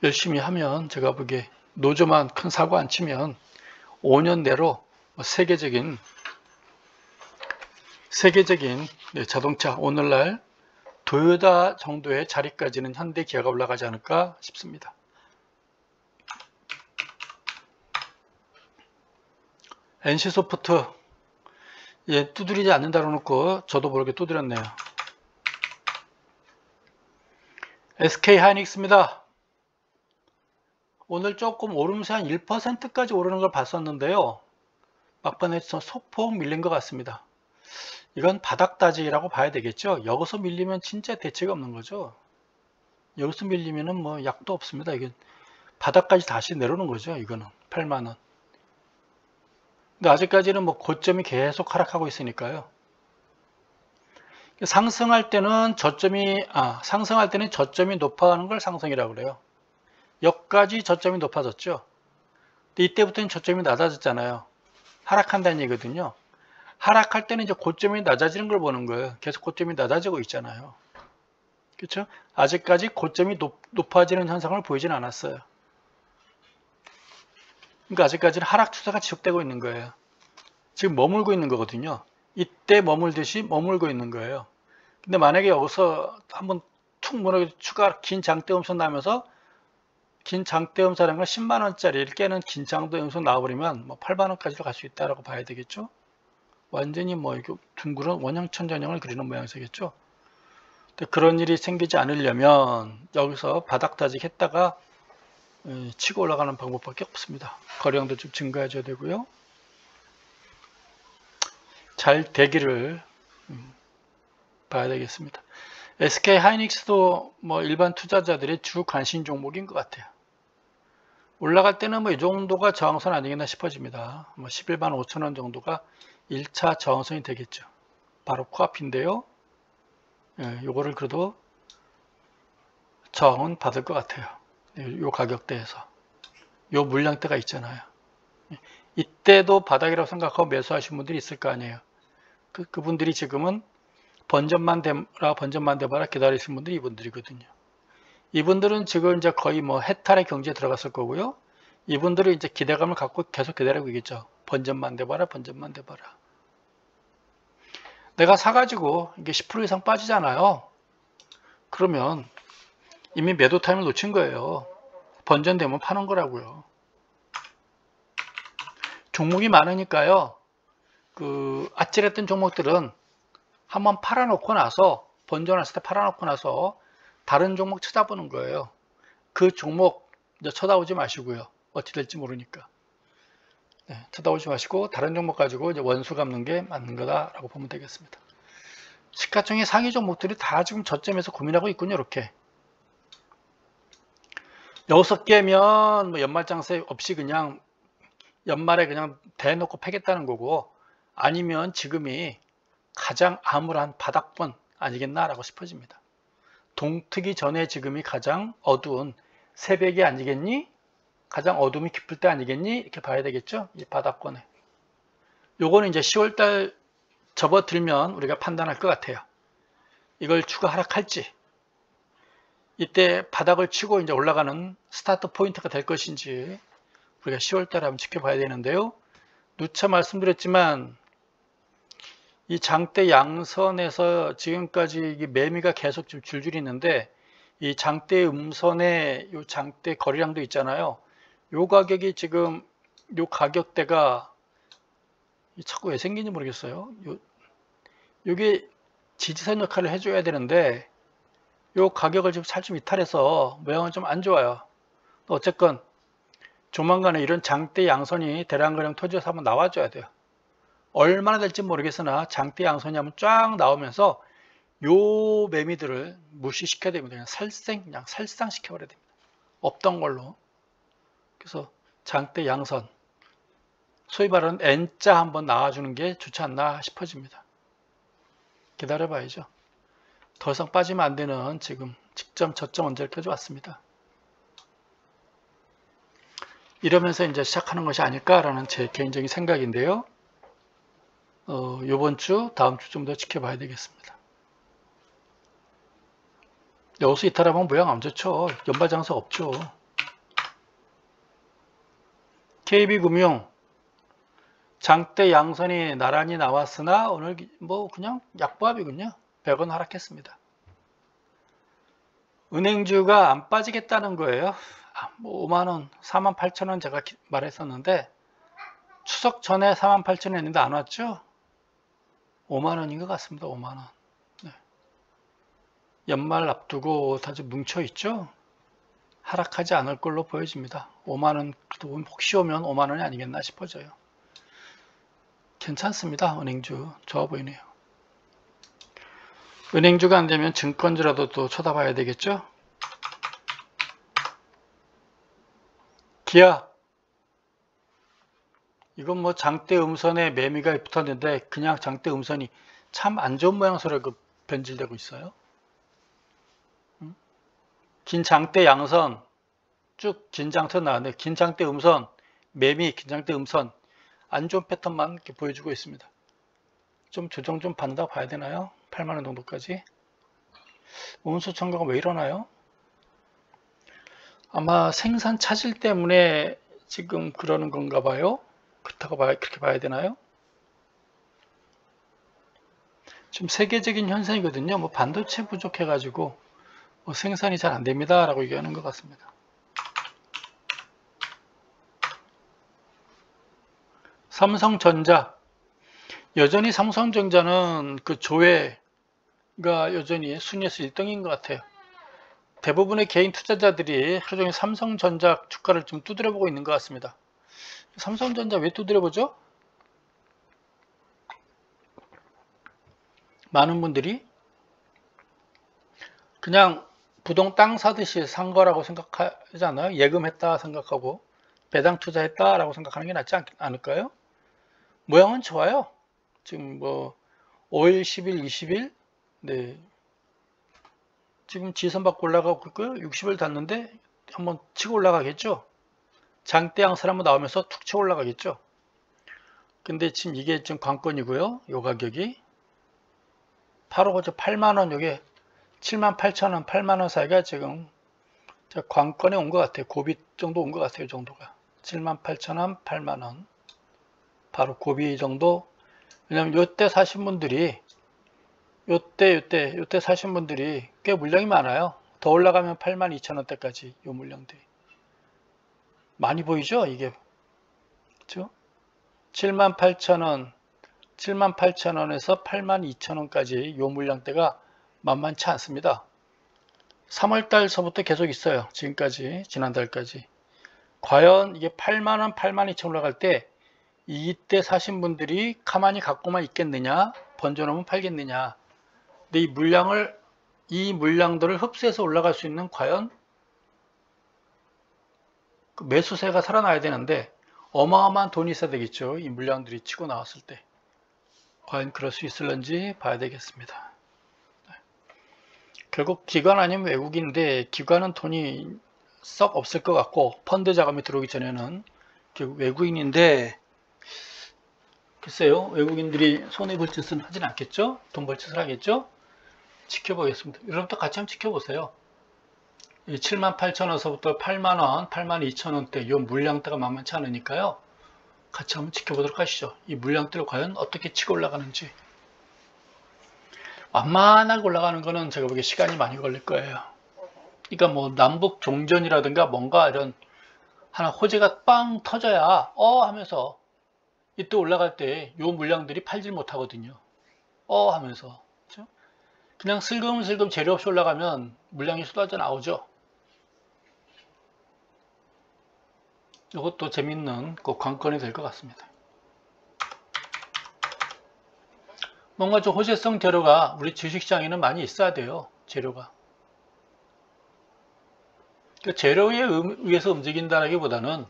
열심히 하면 제가 보기에 노조만 큰 사고 안 치면 5년 내로 세계적인 자동차, 오늘날 토요타 정도의 자리까지는 현대 기아가 올라가지 않을까 싶습니다. NC소프트 두드리지 않는다고 놓고 저도 모르게 두드렸네요. SK하이닉스입니다. 오늘 조금 오르면서 한 1%까지 오르는 걸 봤었는데요. 막판에 소폭 밀린 것 같습니다. 이건 바닥 따지기라고 봐야 되겠죠. 여기서 밀리면 진짜 대책이 없는 거죠. 여기서 밀리면은 뭐 약도 없습니다. 이게 바닥까지 다시 내려오는 거죠. 이거는 8만 원. 근데 아직까지는 뭐 고점이 계속 하락하고 있으니까요. 상승할 때는 저점이 높아가는 걸 상승이라고 그래요. 여기까지 저점이 높아졌죠. 근데 이때부터는 저점이 낮아졌잖아요. 하락한다는 얘기거든요. 하락할 때는 이제 고점이 낮아지는 걸 보는 거예요. 계속 고점이 낮아지고 있잖아요. 그렇죠? 아직까지 고점이 높아지는 현상을 보이진 않았어요. 그러니까 아직까지는 하락 추세가 지속되고 있는 거예요. 지금 머물고 있는 거거든요. 이때 머물듯이 머물고 있는 거예요. 근데 만약에 여기서 한번 툭 무너져 추가 긴 장대 음선 나면서 긴 장대 음선이라는 건 10만 원짜리 깨는 긴 장대 음선 나와버리면 뭐 8만 원까지도 갈 수 있다라고 봐야 되겠죠. 완전히 뭐 이렇게 둥그런 원형천전형을 그리는 모양새겠죠. 그런 일이 생기지 않으려면 여기서 바닥 다지기 했다가 치고 올라가는 방법밖에 없습니다. 거래량도 좀 증가해줘야 되고요. 잘 되기를 봐야 되겠습니다. SK 하이닉스도 뭐 일반 투자자들의 주 관심 종목인 것 같아요. 올라갈 때는 뭐 이 정도가 저항선 아니겠나 싶어집니다. 뭐 11만 5천 원 정도가 1차 저항선이 되겠죠. 바로 코앞인데요. 요거를 그래도 저항은 받을 것 같아요. 요 가격대에서. 요 물량대가 있잖아요. 이때도 바닥이라고 생각하고 매수하신 분들이 있을 거 아니에요. 그분들이 지금은 번전만 돼봐라 기다리신 분들이 이분들이거든요. 이분들은 지금 이제 거의 뭐 해탈의 경지에 들어갔을 거고요. 이분들은 이제 기대감을 갖고 계속 기다리고 있겠죠. 번전만 돼봐라. 내가 사가지고 이게 10% 이상 빠지잖아요. 그러면 이미 매도 타임을 놓친 거예요. 번전되면 파는 거라고요. 종목이 많으니까요. 아찔했던 종목들은 한번 팔아놓고 나서 번전했을 때 팔아놓고 나서 다른 종목 찾아보는 거예요. 그 종목 이제 쳐다보지 마시고요. 어찌 될지 모르니까. 쳐다보지 마시고 다른 종목 가지고 이제 원수 갚는 게 맞는 거다라고 보면 되겠습니다. 시가총액 상위 종목들이 다 지금 저점에서 고민하고 있군요. 이렇게. 여기서 깨면 뭐 연말장세 없이 그냥 연말에 그냥 대놓고 패겠다는 거고 아니면 지금이 가장 암울한 바닥권 아니겠나라고 싶어집니다. 동트기 전에 지금이 가장 어두운 새벽이 아니겠니? 가장 어둠이 깊을 때 아니겠니? 이렇게 봐야 되겠죠? 이 바닥권에. 요거는 이제 10월달 접어들면 우리가 판단할 것 같아요. 이걸 추가 하락할지 이때 바닥을 치고 이제 올라가는 스타트 포인트가 될 것인지 우리가 10월달에 한번 지켜봐야 되는데요. 누차 말씀드렸지만 이 장대 양선에서 지금까지 매미가 계속 좀 줄줄이 있는데 이 장대 음선에 이 장대 거래량도 있잖아요. 요 가격이 지금 요 가격대가 자꾸 왜 생긴지 모르겠어요. 요게 지지선 역할을 해줘야 되는데 요 가격을 지금 살짝 이탈해서 모양은 좀 안 좋아요. 어쨌건 조만간에 이런 장대 양선이 대량거래량 토지에서 한번 나와줘야 돼요. 얼마나 될지 모르겠으나 장대 양선이 한번 쫙 나오면서 요 매미들을 무시시켜야 됩니다. 그냥 살상시켜버려야 됩니다. 없던 걸로. 그래서 장대 양선 소위 말하는 N자 한번 나와주는 게 좋지 않나 싶어집니다. 기다려봐야죠. 더 이상 빠지면 안 되는 지금 직점 저점 언저리까지 왔습니다. 이러면서 이제 시작하는 것이 아닐까라는 제 개인적인 생각인데요. 이번 주, 다음 주 좀 더 지켜봐야 되겠습니다. 여기서 이탈하면 모양 안 좋죠. 연발장사 없죠. KB금융 장대 양선이 나란히 나왔으나 오늘 뭐 그냥 약보합이군요. 100원 하락했습니다. 은행주가 안 빠지겠다는 거예요. 뭐 5만원, 48,000원 제가 말했었는데 추석 전에 48,000원 했는데 안 왔죠? 5만원인 것 같습니다. 5만원. 네. 연말 앞두고 다들 뭉쳐있죠? 하락하지 않을 걸로 보여집니다. 5만원, 혹시 오면 5만원이 아니겠나 싶어져요. 괜찮습니다. 은행주 좋아 보이네요. 은행주가 안 되면 증권주라도 또 쳐다봐야 되겠죠? 기아. 이건 뭐 장대 음선에 매미가 붙었는데 그냥 장대 음선이 참 안 좋은 모양새로 변질되고 있어요. 긴 장대 양선, 쭉 긴 장대 나왔네. 긴 장대 음선, 매미, 긴 장대 음선, 안 좋은 패턴만 이렇게 보여주고 있습니다. 좀 조정 좀 받는다 봐야 되나요? 8만원 정도까지. 운수 청구가 왜 이러나요? 아마 생산 차질 때문에 지금 그러는 건가 봐요. 그렇게 봐야 되나요? 지금 세계적인 현상이거든요. 뭐 반도체 부족해가지고 뭐 생산이 잘 안 됩니다. 라고 얘기하는 것 같습니다. 삼성전자. 여전히 삼성전자는 그 조회가 여전히 순위에서 1등인 것 같아요. 대부분의 개인 투자자들이 하루 종일 삼성전자 주가를 좀 두드려보고 있는 것 같습니다. 삼성전자 왜 두드려보죠? 많은 분들이 그냥 부동 땅 사듯이 산 거라고 생각하지 않아요? 예금했다 생각하고 배당 투자했다라고 생각하는 게 낫지 않을까요? 모양은 좋아요. 지금 뭐 5일, 10일, 20일 네. 지금 지선 받고 올라가고 있고요. 60일 닿는데 한번 치고 올라가겠죠. 장대양선 한번 나오면서 툭 치고 올라가겠죠. 근데 지금 이게 지금 관건이고요. 요 가격이 바로 그저 8만원, 요게 78,000원, 8만원 사이가 지금 관건에 온 것 같아요. 고비 정도 온 것 같아요. 이 정도가 78,000원, 8만원 바로 고비 정도. 왜냐면 요때 사신 분들이 요때 사신 분들이 꽤 물량이 많아요. 더 올라가면 82,000원대까지 요 물량들이 많이 보이죠? 이게 그렇죠? 78,000원 78,000원에서 82,000원까지 요 물량대가 만만치 않습니다. 3월달서부터 계속 있어요. 지금까지 지난달까지. 과연 이게 8만원 82,000원 올라갈 때 이때 사신 분들이 가만히 갖고만 있겠느냐, 번져놓으면 팔겠느냐. 근데 이 물량들을 흡수해서 올라갈 수 있는 과연 그 매수세가 살아나야 되는데 어마어마한 돈이 있어야 되겠죠. 이 물량들이 치고 나왔을 때. 과연 그럴 수 있을런지 봐야 되겠습니다. 결국 기관 아니면 외국인데 기관은 돈이 썩 없을 것 같고 펀드 자금이 들어오기 전에는 결국 외국인인데 글쎄요. 외국인들이 손해볼 짓은 하진 않겠죠? 돈 벌 짓을 하겠죠? 지켜보겠습니다. 여러분도 같이 한번 지켜보세요. 78,000원서부터 8만원, 82,000원대 이 물량대가 만만치 않으니까요. 같이 한번 지켜보도록 하시죠. 이 물량대를 과연 어떻게 치고 올라가는지. 완만하게 올라가는 거는 제가 보기에 시간이 많이 걸릴 거예요. 그러니까 뭐 남북 종전이라든가 뭔가 이런 하나 호재가 빵 터져야 하면서 이때 올라갈 때 요 물량들이 팔질 못하거든요. 하면서 그렇죠? 그냥 슬금슬금 재료 없이 올라가면 물량이 쏟아져 나오죠. 이것도 재밌는 그 관건이 될 것 같습니다. 뭔가 좀 호재성 재료가 우리 주식시장에는 많이 있어야 돼요. 재료가. 그 재료에 의해서 움직인다기보다는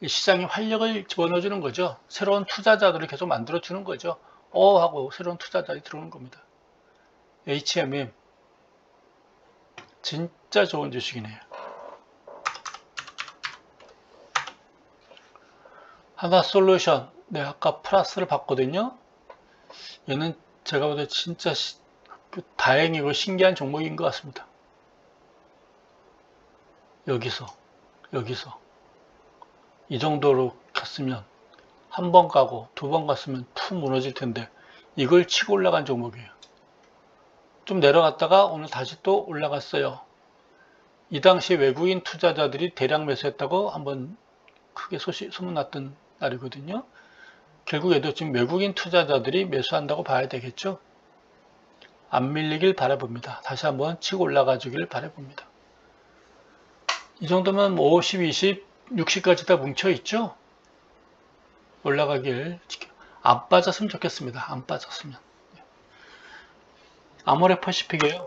시장에 활력을 집어넣어주는 거죠. 새로운 투자자들을 계속 만들어주는 거죠. 하고 새로운 투자자들이 들어오는 겁니다. HMM 진짜 좋은 주식이네요. 하나솔루션 네, 아까 플러스를 봤거든요. 얘는 제가 보다 진짜 다행이고 신기한 종목인 것 같습니다. 여기서 이 정도로 갔으면 한 번 가고 두 번 갔으면 푹 무너질 텐데 이걸 치고 올라간 종목이에요. 좀 내려갔다가 오늘 다시 또 올라갔어요. 이 당시 외국인 투자자들이 대량 매수했다고 한번 크게 소문났던 날이거든요. 결국 얘도 지금 외국인 투자자들이 매수한다고 봐야 되겠죠. 안 밀리길 바라봅니다. 다시 한번 치고 올라가 주길 바라봅니다. 이 정도면 50, 20, 60까지 다 뭉쳐 있죠. 올라가길 안 빠졌으면 좋겠습니다. 안 빠졌으면. 아모레퍼시픽이에요.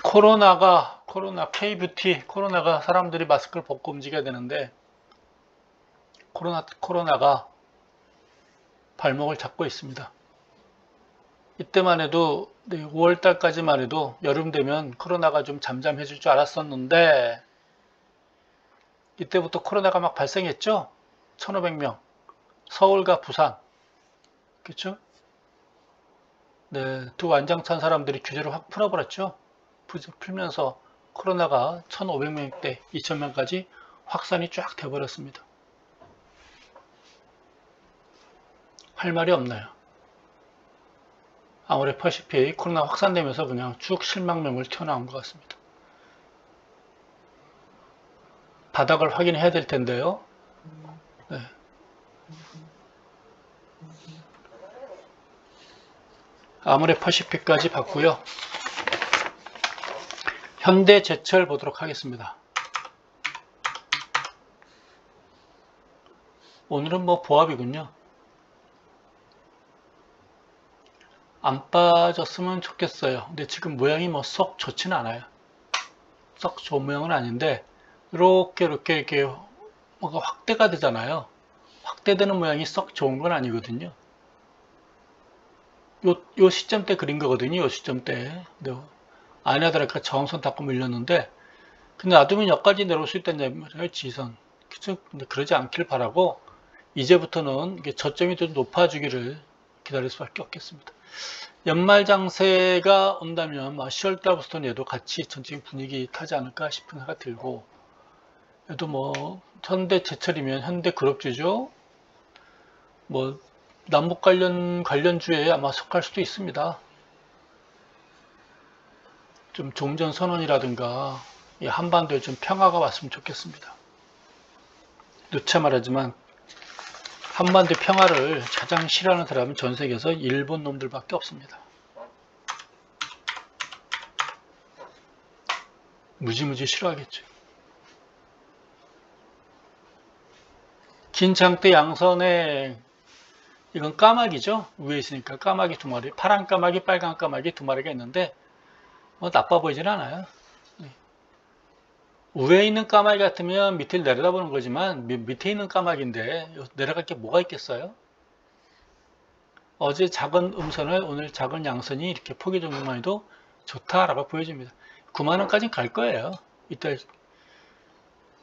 코로나 K뷰티 코로나가 사람들이 마스크를 벗고 움직여야 되는데 코로나가 발목을 잡고 있습니다. 이때만 해도 5월달까지만 해도 여름 되면 코로나가 좀 잠잠해질 줄 알았었는데 이때부터 코로나가 막 발생했죠. 1,500명 서울과 부산 그렇죠? 네, 두 완장찬 사람들이 규제를 확 풀어버렸죠. 풀면서 코로나가 1,500명대 2,000명까지 확산이 쫙 돼버렸습니다. 할 말이 없나요? 아모레퍼시픽 코로나 확산되면서 그냥 쭉 실망명을 튀어나온 것 같습니다. 바닥을 확인해야 될 텐데요. 네. 아모레퍼시픽까지 봤고요. 현대제철 보도록 하겠습니다. 오늘은 뭐 보합이군요. 안 빠졌으면 좋겠어요. 근데 지금 모양이 뭐 썩 좋지는 않아요. 썩 좋은 모양은 아닌데 이렇게 뭔가 확대가 되잖아요. 확대되는 모양이 썩 좋은 건 아니거든요. 요 시점 때 그린 거거든요. 요 시점 때. 안에다가 저항선 닫고 밀렸는데 근데 놔두면 여기까지 내려올 수 있다는 말이에요. 지선. 그쵸? 근데 그러지 않길 바라고 이제부터는 저점이 좀 높아지기를 기다릴 수밖에 없겠습니다. 연말 장세가 온다면 10월 달부터는 얘도 같이 전체적인 분위기 타지 않을까 싶은 생각이 들고 얘도 뭐 현대제철이면 현대그룹주죠. 뭐 남북 관련주에 아마 속할 수도 있습니다. 좀 종전 선언이라든가 한반도에 좀 평화가 왔으면 좋겠습니다. 누차 말하지만 한반도 평화를 가장 싫어하는 사람은 전 세계에서 일본 놈들밖에 없습니다. 무지무지 싫어하겠죠. 긴 장대 양선에 이건 까마귀죠. 위에 있으니까 까마귀 두 마리, 파란 까마귀, 빨간 까마귀 두 마리가 있는데 뭐 나빠 보이진 않아요. 위에 있는 까마귀 같으면 밑을 내려다보는 거지만 밑에 있는 까마귀인데 내려갈 게 뭐가 있겠어요? 어제 작은 음선을 오늘 작은 양선이 이렇게 포기 정도만 해도 좋다라고 보여집니다. 9만원까지는 갈 거예요. 이때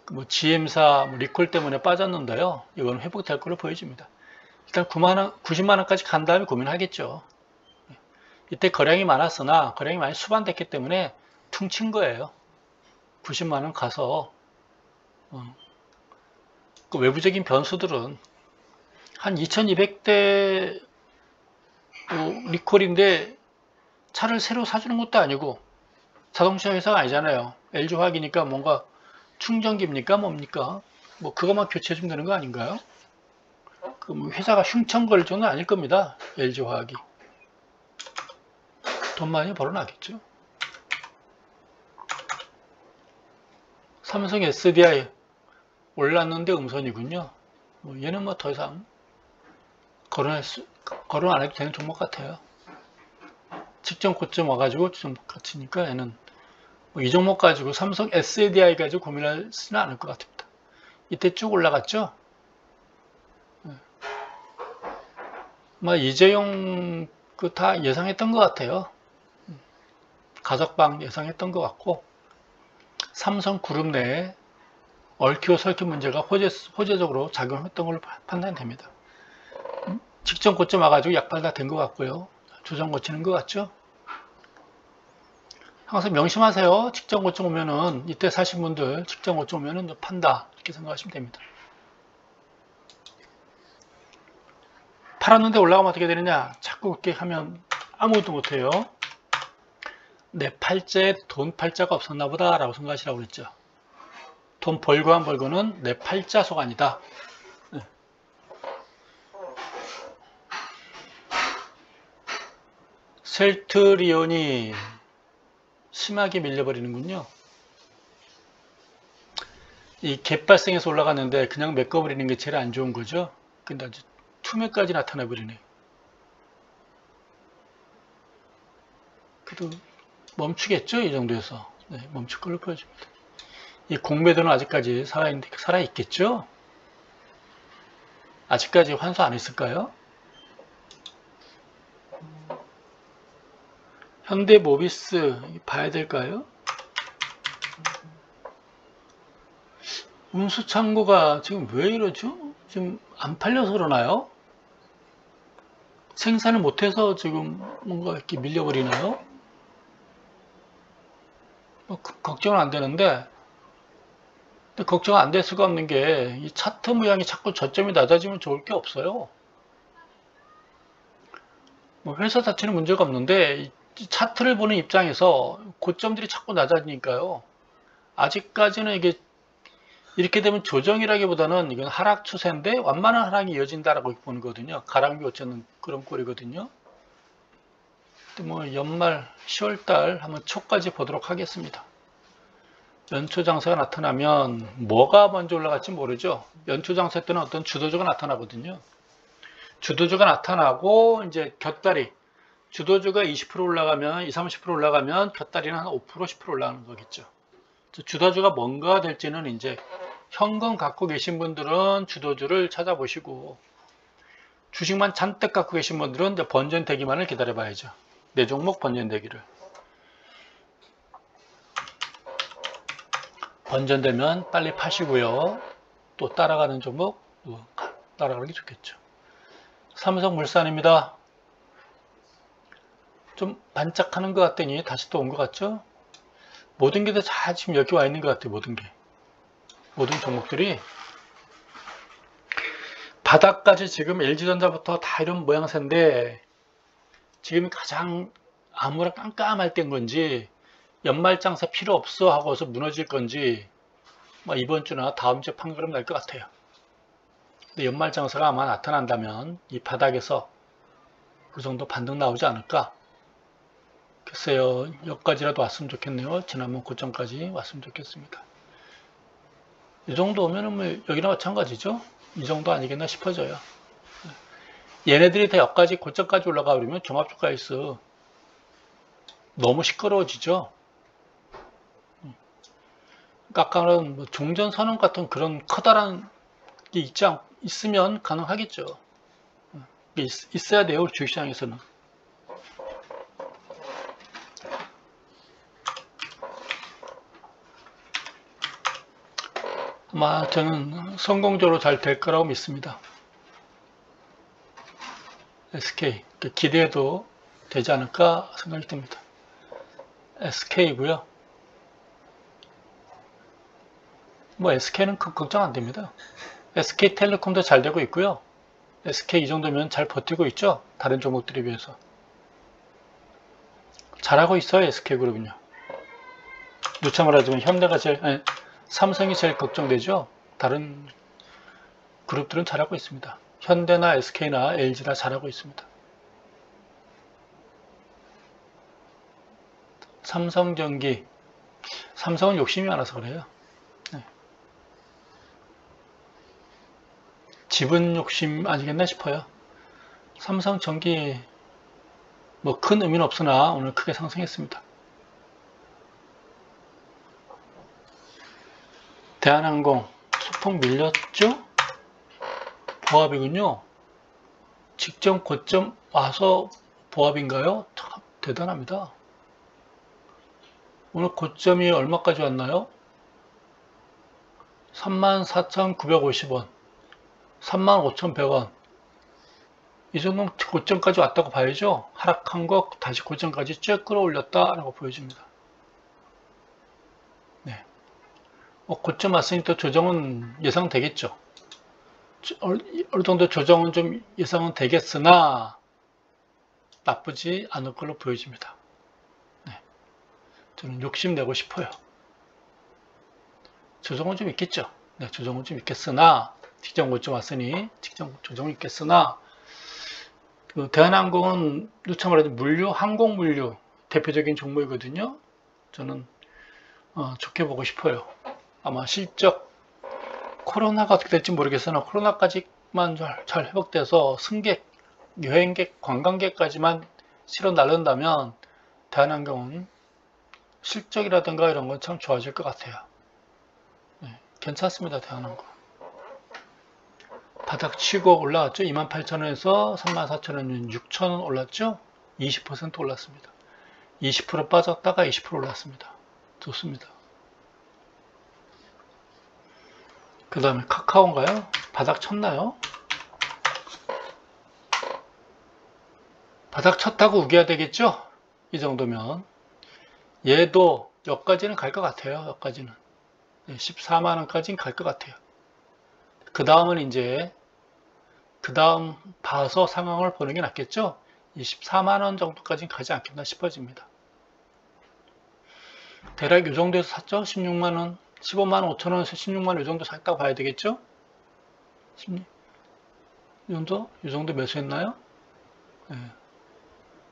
뭐 GM사 리콜 때문에 빠졌는데요. 이건 회복될 걸로 보여집니다. 일단 90만원까지 간 다음에 고민하겠죠. 이때 거량이 많았으나 거량이 많이 수반됐기 때문에 퉁친 거예요. 90만원 가서 그 외부적인 변수들은 한 2200대 리콜인데 차를 새로 사주는 것도 아니고 자동차 회사가 아니잖아요. LG화학이니까 뭔가 충전기입니까 뭡니까? 뭐 그것만 교체해주면 되는 거 아닌가요? 그 뭐 회사가 흉천걸 정도는 아닐 겁니다. LG화학이 돈 많이 벌어나겠죠. 삼성 SDI 올랐는데 음선이군요. 뭐 얘는 뭐 더 이상 거론 안 해도 되는 종목 같아요. 직전 고점 와가지고 좀 같으니까 얘는 뭐 이 종목 가지고 삼성 SDI 가지고 고민하지는 않을 것 같습니다. 이때 쭉 올라갔죠. 뭐 이재용 그 다 예상했던 것 같아요. 가석방 예상했던 것 같고 삼성그룹 내에 얽히고 설킨 문제가 호재적으로 작용했던 걸로 판단됩니다. 직전 고점 와가지고 약발 다 된 것 같고요. 조정 거치는 것 같죠? 항상 명심하세요. 직전 고점 오면은 이때 사신 분들 직전 고점 오면은 판다 이렇게 생각하시면 됩니다. 팔았는데 올라가면 어떻게 되느냐? 자꾸 그렇게 하면 아무것도 못해요. 내 팔자에 돈 팔자가 없었나 보다 라고 생각하시라고 그랬죠. 돈 벌고 안 벌고는 내 팔자 소관이다. 네. 셀트리온이 심하게 밀려버리는군요. 이 갭 발생해서 올라갔는데 그냥 메꿔버리는 게 제일 안 좋은 거죠. 근데 아주 투매까지 나타나 버리네. 그래도 멈추겠죠, 이 정도에서. 네, 멈출 걸로 보여집니다. 이 공매도는 아직까지 살아있겠죠? 아직까지 환수 안 했을까요? 현대모비스 봐야 될까요? 운수창고가 지금 왜 이러죠? 지금 안 팔려서 그러나요? 생산을 못해서 지금 뭔가 이렇게 밀려버리나요? 걱정은 안 되는데, 걱정 안 될 수가 없는 게 이 차트 모양이 자꾸 저점이 낮아지면 좋을 게 없어요. 뭐 회사 자체는 문제가 없는데 이 차트를 보는 입장에서 고점들이 자꾸 낮아지니까요. 아직까지는 이게 이렇게 되면 조정이라기보다는 이건 하락 추세인데 완만한 하락이 이어진다라고 보는 거거든요. 가랑비 어쩌는 그런 꼴이거든요. 뭐 연말 10월달 한번 초까지 보도록 하겠습니다. 연초 장세가 나타나면 뭐가 먼저 올라갈지 모르죠. 연초 장세 때는 어떤 주도주가 나타나거든요. 주도주가 나타나고 이제 곁다리 주도주가 20% 올라가면 20, 30% 올라가면 곁다리는 한 5%, 10% 올라가는 거겠죠. 주도주가 뭔가 될지는 이제 현금 갖고 계신 분들은 주도주를 찾아보시고 주식만 잔뜩 갖고 계신 분들은 이제 번전되기만을 기다려 봐야죠. 내 종목 번전되기를. 번전되면 빨리 파시고요. 또 따라가는 종목 따라가는 게 좋겠죠. 삼성물산입니다. 좀 반짝하는 것 같더니 다시 또 온 것 같죠? 모든 게 다 지금 여기 와 있는 것 같아요. 모든 종목들이 바닥까지 지금 LG전자부터 다 이런 모양새인데 지금 가장 암울한 깜깜할 때인 건지 연말장사 필요 없어 하고서 무너질 건지 뭐 이번 주나 다음 주에 판가름 날 것 같아요. 근데 연말장사가 아마 나타난다면 이 바닥에서 그 정도 반등 나오지 않을까? 글쎄요, 여기까지라도 왔으면 좋겠네요. 지난번 고점까지 왔으면 좋겠습니다. 이 정도 오면은 뭐 여기나 마찬가지죠. 이 정도 아니겠나 싶어져요. 얘네들이 다 여기까지 고점까지 올라가 버리면 종합주가에서 너무 시끄러워지죠. 아까는 뭐 종전선언 같은 그런 커다란 게 있으면 가능하겠죠. 있어야 돼요, 주식시장에서는. 아마 저는 성공적으로 잘 될 거라고 믿습니다. SK 기대해도 되지 않을까 생각이 듭니다. SK고요. 뭐 SK는 걱정 안 됩니다. SK텔레콤도 잘 되고 있고요. SK 이 정도면 잘 버티고 있죠. 다른 종목들에 비해서. 잘하고 있어요. SK그룹은요. 누차 말하자면 삼성이 제일 걱정되죠. 다른 그룹들은 잘하고 있습니다. 현대나 SK나 LG나 잘하고 있습니다. 삼성전기, 삼성은 욕심이 많아서 그래요. 네. 지분 욕심 아니겠나 싶어요. 삼성전기 뭐 큰 의미는 없으나 오늘 크게 상승했습니다. 대한항공 소폭 밀렸죠? 보합이군요. 직전 고점 와서 보합인가요? 참 대단합니다. 오늘 고점이 얼마까지 왔나요? 34,950원, 35,100원. 이 정도면 고점까지 왔다고 봐야죠. 하락한 거 다시 고점까지 쭉 끌어올렸다라고 보여집니다. 네. 고점 왔으니 또 조정은 예상되겠죠. 어느 정도 조정은 좀 예상은 되겠으나 나쁘지 않을 걸로 보여집니다. 네. 저는 욕심내고 싶어요. 조정은 좀 있겠죠. 네, 조정은 좀 있겠으나 직전 고점 왔으니 직전 조정은 있겠으나 그 대한항공은 누차 말하자면 물류, 항공물류 대표적인 종목이거든요. 저는 좋게 보고 싶어요. 아마 실적 코로나가 어떻게 될지 모르겠으나 코로나까지만 잘 회복돼서 승객, 여행객, 관광객까지만 실어 나른다면 대한항공은 실적이라든가 이런 건 참 좋아질 것 같아요. 네, 괜찮습니다. 대한항공. 바닥 치고 올라왔죠. 28,000원에서 34,000원, 6,000원 올랐죠. 20% 올랐습니다. 20% 빠졌다가 20% 올랐습니다. 좋습니다. 그 다음에 카카오인가요? 바닥 쳤나요? 바닥 쳤다고 우겨야 되겠죠? 이 정도면 얘도 여기까지는 갈 것 같아요. 여기까지는 14만원까지는 갈 것 같아요. 그 다음은 이제 그 다음 봐서 상황을 보는 게 낫겠죠? 24만원 정도까지는 가지 않겠나 싶어집니다. 대략 이 정도에서 샀죠? 16만원, 15만 5천원에서 16만원 이 정도 샀다고 봐야 되겠죠? 이 정도 매수했나요? 네.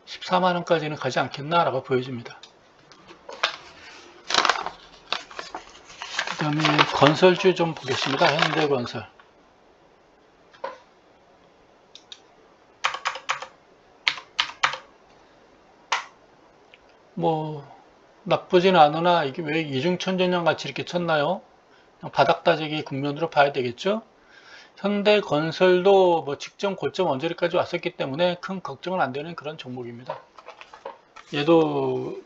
14만원까지는 가지 않겠나라고 보여집니다. 그 다음에 건설주 좀 보겠습니다. 현대건설. 뭐 나쁘진 않으나 이게 왜 이중천전량 같이 이렇게 쳤나요? 바닥 다지기 국면으로 봐야 되겠죠? 현대건설도 뭐 직전 고점 언저리까지 왔었기 때문에 큰 걱정은 안 되는 그런 종목입니다. 얘도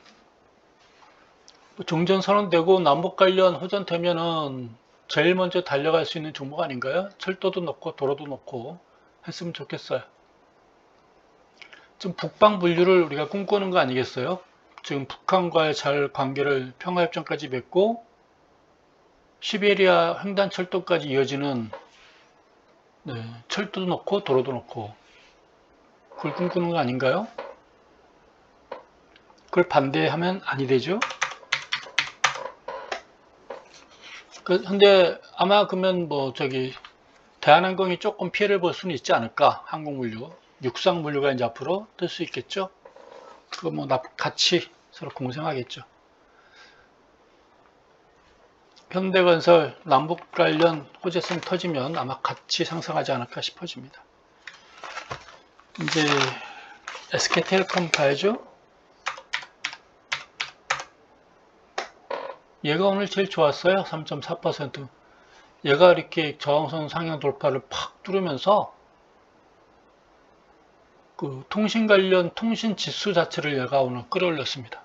종전 선언되고 남북 관련 호전되면은 제일 먼저 달려갈 수 있는 종목 아닌가요? 철도도 넣고 도로도 넣고 했으면 좋겠어요. 좀 북방 분류를 우리가 꿈꾸는 거 아니겠어요? 지금 북한과의 잘 관계를 평화협정까지 맺고 시베리아 횡단철도까지 이어지는 철도도 넣고 도로도 넣고 그걸 꿈꾸는 거 아닌가요? 그걸 반대하면 아니 되죠? 근데 아마 그러면 뭐 대한항공이 조금 피해를 볼 수는 있지 않을까? 항공물류, 육상물류가 이제 앞으로 뜰 수 있겠죠? 그거 뭐 같이 서로 공생하겠죠. 현대건설 남북 관련 호재성 터지면 아마 같이 상승하지 않을까 싶어집니다. 이제 SK텔레콤 봐야죠. 얘가 오늘 제일 좋았어요. 3.4%. 얘가 이렇게 저항선 상향 돌파를 팍 뚫으면서 그 통신 관련 통신 지수 자체를 얘가 오늘 끌어올렸습니다.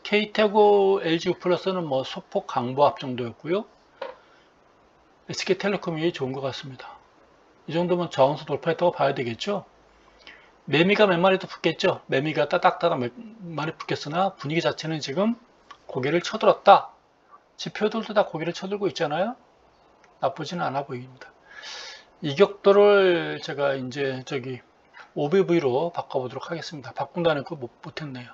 KT하고 LG우플러스는 뭐 소폭 강보합 정도였고요. SK텔레콤이 좋은 것 같습니다. 이 정도면 저항선 돌파했다고 봐야 되겠죠. 매미가 몇 마리 더 붙겠죠. 매미가 따닥따닥 몇 마리 붙겠으나 분위기 자체는 지금 고개를 쳐들었다. 지표들도 다 고개를 쳐들고 있잖아요. 나쁘지는 않아 보입니다. 이격도를 제가 이제 OBV로 바꿔보도록 하겠습니다. 바꾼다는 거 못했네요.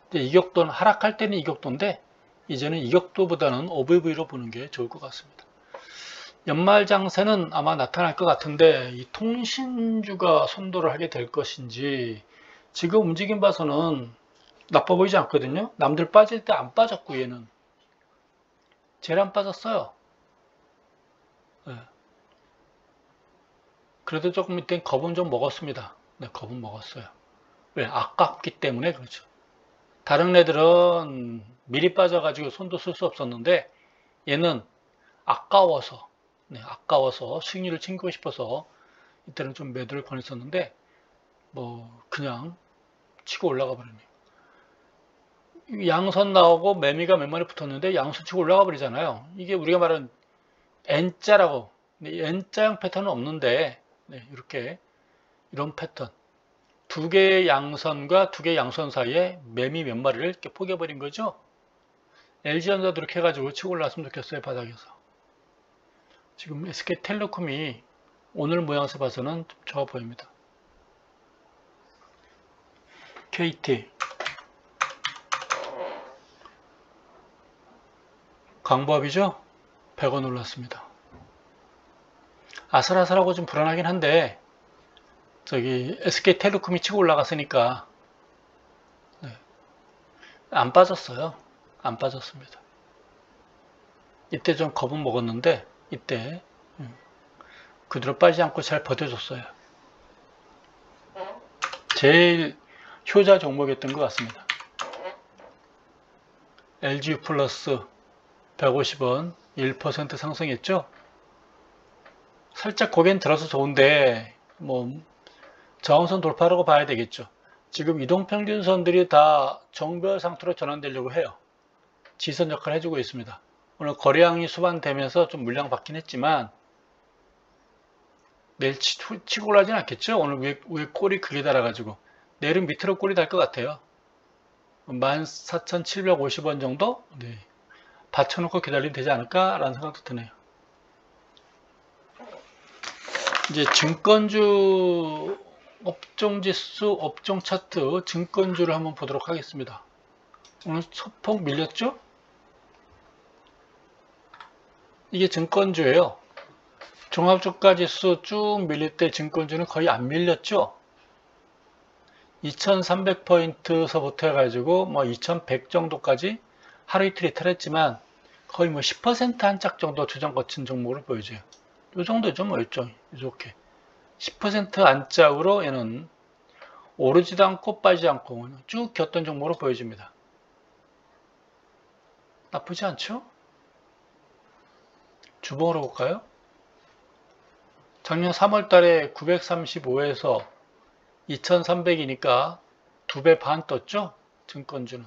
근데 이격도는 하락할 때는 이격도인데 이제는 이격도보다는 OBV로 보는 게 좋을 것 같습니다. 연말 장세는 아마 나타날 것 같은데 이 통신주가 선도를 하게 될 것인지 지금 움직임 봐서는 나빠 보이지 않거든요. 남들 빠질 때 안 빠졌고 얘는 제일 안 빠졌어요. 네. 그래도 조금 이때 겁은 좀 먹었습니다. 네, 겁은 먹었어요. 왜? 아깝기 때문에 그렇죠. 다른 애들은 미리 빠져가지고 손도 쓸 수 없었는데 얘는 아까워서 아까워서 수익률을 챙기고 싶어서 이때는 좀 매도를 권했었는데 뭐 그냥 치고 올라가 버리네요. 양선 나오고 매미가 몇 마리 붙었는데 양선 치고 올라가 버리잖아요. 이게 우리가 말하는 N자라고 N자형 패턴은 없는데 이렇게 이런 패턴 두 개의 양선과 두 개의 양선 사이에 매미 몇 마리를 이렇게 포개버린 거죠. LG전자도 이렇게 해가지고 치고 올라왔으면 좋겠어요. 바닥에서. 지금 SK텔레콤이 오늘 모양새 봐서는 좀 좋아 보입니다. KT 강보합이죠? 100원 올랐습니다. 아슬아슬하고 좀 불안하긴 한데 SK텔레콤이 치고 올라갔으니까 안 빠졌어요. 안 빠졌습니다. 이때 좀 겁은 먹었는데 이때 그대로 빠지지 않고 잘 버텨줬어요. 제일 효자 종목이었던 것 같습니다. LGU 플러스 150원 1% 상승했죠. 살짝 고개는 들어서 좋은데 뭐 저항선 돌파라고 봐야 되겠죠. 지금 이동평균선들이 다 정별 상태로 전환되려고 해요. 지선 역할을 해주고 있습니다. 오늘 거래량이 수반되면서 좀 물량 받긴 했지만 내일 치고 올라가진 않겠죠. 오늘 위에 꼬리 크게 달아가지고 내일은 밑으로 꼬리 달 것 같아요. 14,750원 정도 받쳐놓고 기다리면 되지 않을까 라는 생각도 드네요. 이제 증권주 업종지수 업종 차트 증권주를 한번 보도록 하겠습니다. 오늘 소폭 밀렸죠? 이게 증권주예요. 종합주가지수 쭉 밀릴 때 증권주는 거의 안 밀렸죠. 2300포인트서부터 해가지고 뭐 2100 정도까지 하루 이틀 이탈했지만 거의 뭐 10% 한 짝 정도 조정 거친 종목을 보여줘요. 이 정도죠, 뭐 일종이 이렇게 10% 안짝으로 얘는 오르지도 않고 빠지지 않고 쭉 겼던 종목으로 보여집니다. 나쁘지 않죠? 주봉으로 볼까요? 작년 3월 달에 935에서 2300이니까 2배 반 떴죠? 증권주는.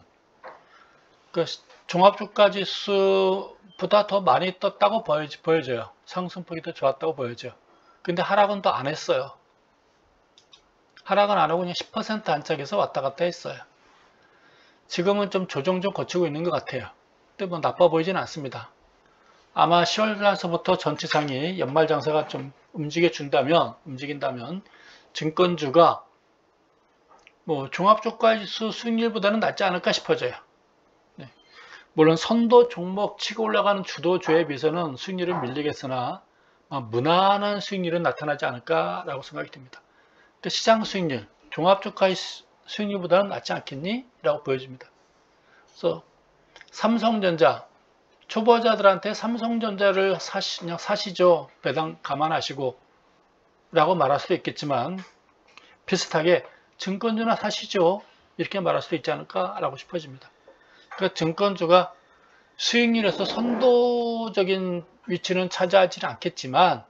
그러니까 종합주가지수보다 더 많이 떴다고 보여져요. 상승폭이 더 좋았다고 보여져요. 근데 하락은 더 안 했어요. 하락은 안 하고 그냥 10% 안짝에서 왔다 갔다 했어요. 지금은 좀 조정 좀 거치고 있는 것 같아요. 근데 뭐 나빠 보이진 않습니다. 아마 10월달서부터 전체상이 연말장사가 좀 움직인다면 증권주가 뭐 종합주가지수 수익률보다는 낫지 않을까 싶어져요. 네. 물론 선도 종목 치고 올라가는 주도주에 비해서는 수익률은 밀리겠으나 무난한 수익률은 나타나지 않을까라고 생각이 듭니다. 근데 시장 수익률, 종합주가의 수익률보다는 낫지 않겠니? 라고 보여집니다. 그래서 삼성전자, 초보자들한테 삼성전자를 그냥 사시죠. 배당 감안하시고 라고 말할 수도 있겠지만 비슷하게 증권주나 사시죠. 이렇게 말할 수도 있지 않을까 라고 싶어집니다. 그러니까 증권주가 수익률에서 선도적인 위치는 차지하지는 않겠지만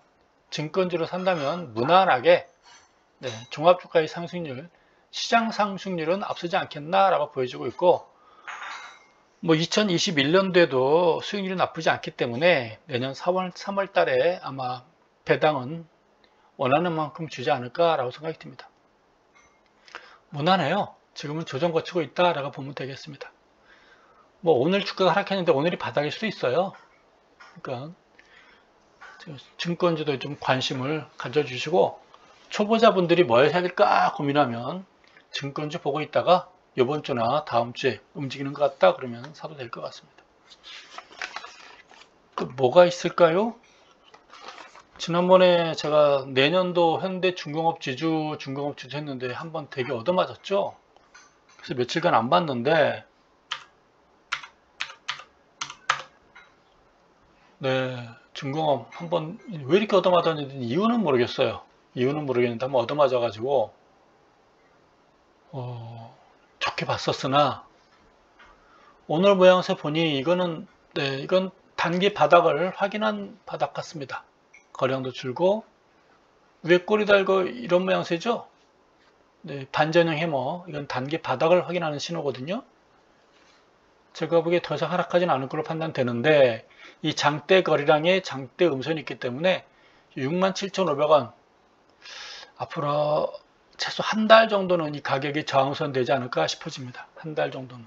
증권주로 산다면 무난하게 종합주가의 상승률, 시장 상승률은 앞서지 않겠나 라고 보여지고 있고 뭐 2021년도에도 수익률이 나쁘지 않기 때문에 내년 3월 달에 아마 배당은 원하는 만큼 주지 않을까 라고 생각이 듭니다. 무난해요. 지금은 조정 거치고 있다라고 보면 되겠습니다. 뭐 오늘 주가가 하락했는데 오늘이 바닥일 수도 있어요. 그러니까 증권주도 좀 관심을 가져주시고 초보자분들이 뭘 사야 될까 고민하면 증권주 보고 있다가 이번 주나 다음 주에 움직이는 것 같다 그러면 사도 될 것 같습니다. 또 뭐가 있을까요? 지난번에 제가 내년도 현대중공업 지주 했는데 한번 되게 얻어맞았죠. 그래서 며칠간 안 봤는데 중공업 한번 왜 이렇게 얻어맞았는지 이유는 모르겠어요. 이유는 모르겠는데 한번 얻어맞아가지고 좋게 봤었으나 오늘 모양새 보니 이건 단기 바닥을 확인한 바닥 같습니다. 거래량도 줄고 위에 꼬리 달고 이런 모양새죠. 반전형 해머 이건 단기 바닥을 확인하는 신호거든요. 제가 보기에 더 이상 하락하지는 않을 걸로 판단되는데 이 장대 거래량에 장대 음선이 있기 때문에 67,500원 앞으로 최소 한 달 정도는 이 가격이 저항선 되지 않을까 싶어집니다. 한 달 정도는.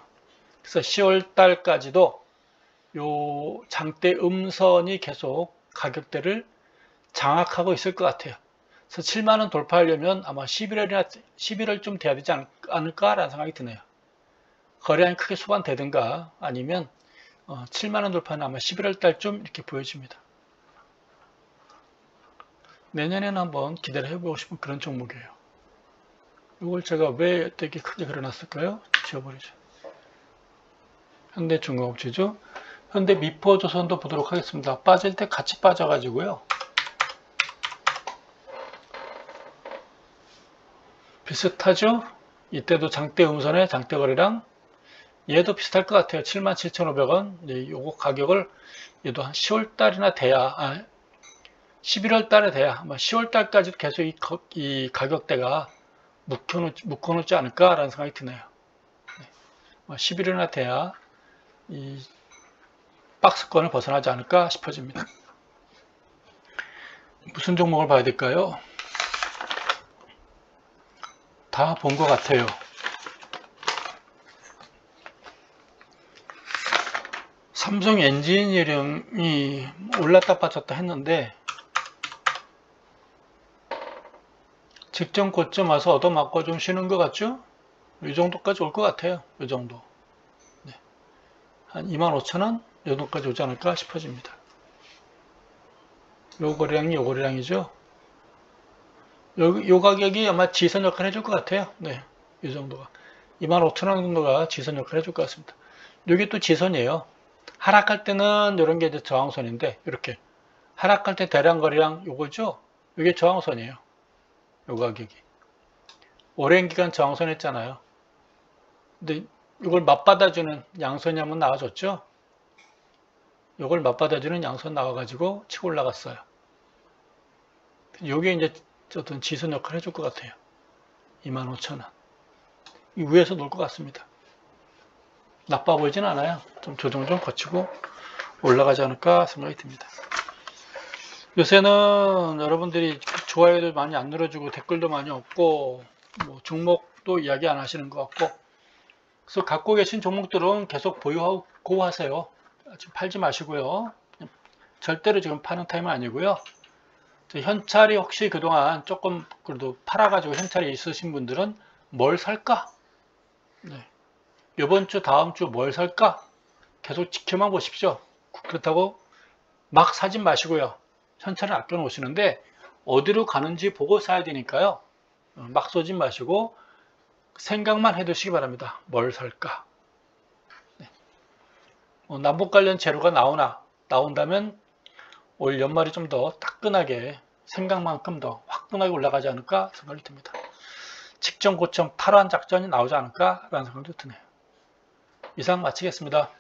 그래서 10월 달까지도 요 장대 음선이 계속 가격대를 장악하고 있을 것 같아요. 그래서 7만원 돌파하려면 아마 11월쯤 돼야 되지 않을까라는 생각이 드네요. 거래량이 크게 소반되든가 아니면 7만원 돌파는 아마 11월 달쯤 이렇게 보여집니다. 내년에는 한번 기대를 해보고 싶은 그런 종목이에요. 이걸 제가 왜 되게 크게 그려놨을까요? 지워버리죠. 현대중공업 지주 현대 미포조선도 보도록 하겠습니다. 빠질 때 같이 빠져가지고요. 비슷하죠? 이때도 장대 음선의 장대 거래량 얘도 비슷할 것 같아요. 77,500원. 요거 가격을 얘도 한 10월 달이나 돼야 11월 달에 돼야 아마 10월 달까지도 계속 이 가격대가 묶어놓지 않을까라는 생각이 드네요. 11월이나 돼야 이 박스권을 벗어나지 않을까 싶어집니다. 무슨 종목을 봐야 될까요? 다 본 것 같아요. 삼성 엔지니어링이 올랐다 빠졌다 했는데 직전 고점 와서 얻어맞고 좀 쉬는 것 같죠? 이 정도까지 올 것 같아요. 이 정도. 네. 한 25,000원? 이 정도까지 오지 않을까 싶어집니다. 요 거래량이 요 거래량이죠. 요 가격이 아마 지선 역할을 해줄 것 같아요. 네. 이 정도가. 25,000원 정도가 지선 역할을 해줄 것 같습니다. 이게 또 지선이에요. 하락할 때는 이런 게 이제 저항선인데, 이렇게. 하락할 때 대량 거래량 요거죠? 이게 저항선이에요. 요 가격이. 오랜 기간 저항선 했잖아요. 근데 이걸 맞받아주는 양선이 한번 나와줬죠? 이걸 맞받아주는 양선 나와가지고 치고 올라갔어요. 요게 이제 어떤 지선 역할을 해줄 것 같아요. 25,000원. 이 위에서 놀 것 같습니다. 나빠 보이진 않아요. 좀 조정 좀 거치고 올라가지 않을까 생각이 듭니다. 요새는 여러분들이 좋아요도 많이 안 눌러주고 댓글도 많이 없고 뭐 종목도 이야기 안 하시는 것 같고, 그래서 갖고 계신 종목들은 계속 보유하고 하세요. 지금 팔지 마시고요. 절대로 지금 파는 타임은 아니고요. 현찰이 혹시 그동안 조금 그래도 팔아가지고 현찰이 있으신 분들은 뭘 살까? 네. 이번 주 다음 주 뭘 살까? 계속 지켜만 보십시오. 그렇다고 막 사진 마시고요. 현찰을 아껴 놓으시는데 어디로 가는지 보고 사야 되니까요. 막 쏘지 마시고 생각만 해두시기 바랍니다. 뭘 살까? 네. 남북 관련 재료가 나온다면 올 연말이 좀 더 따끈하게 생각만큼 더 화끈하게 올라가지 않을까 생각이 듭니다. 직전 고점 탈환 작전이 나오지 않을까 라는 생각도 드네요. 이상 마치겠습니다.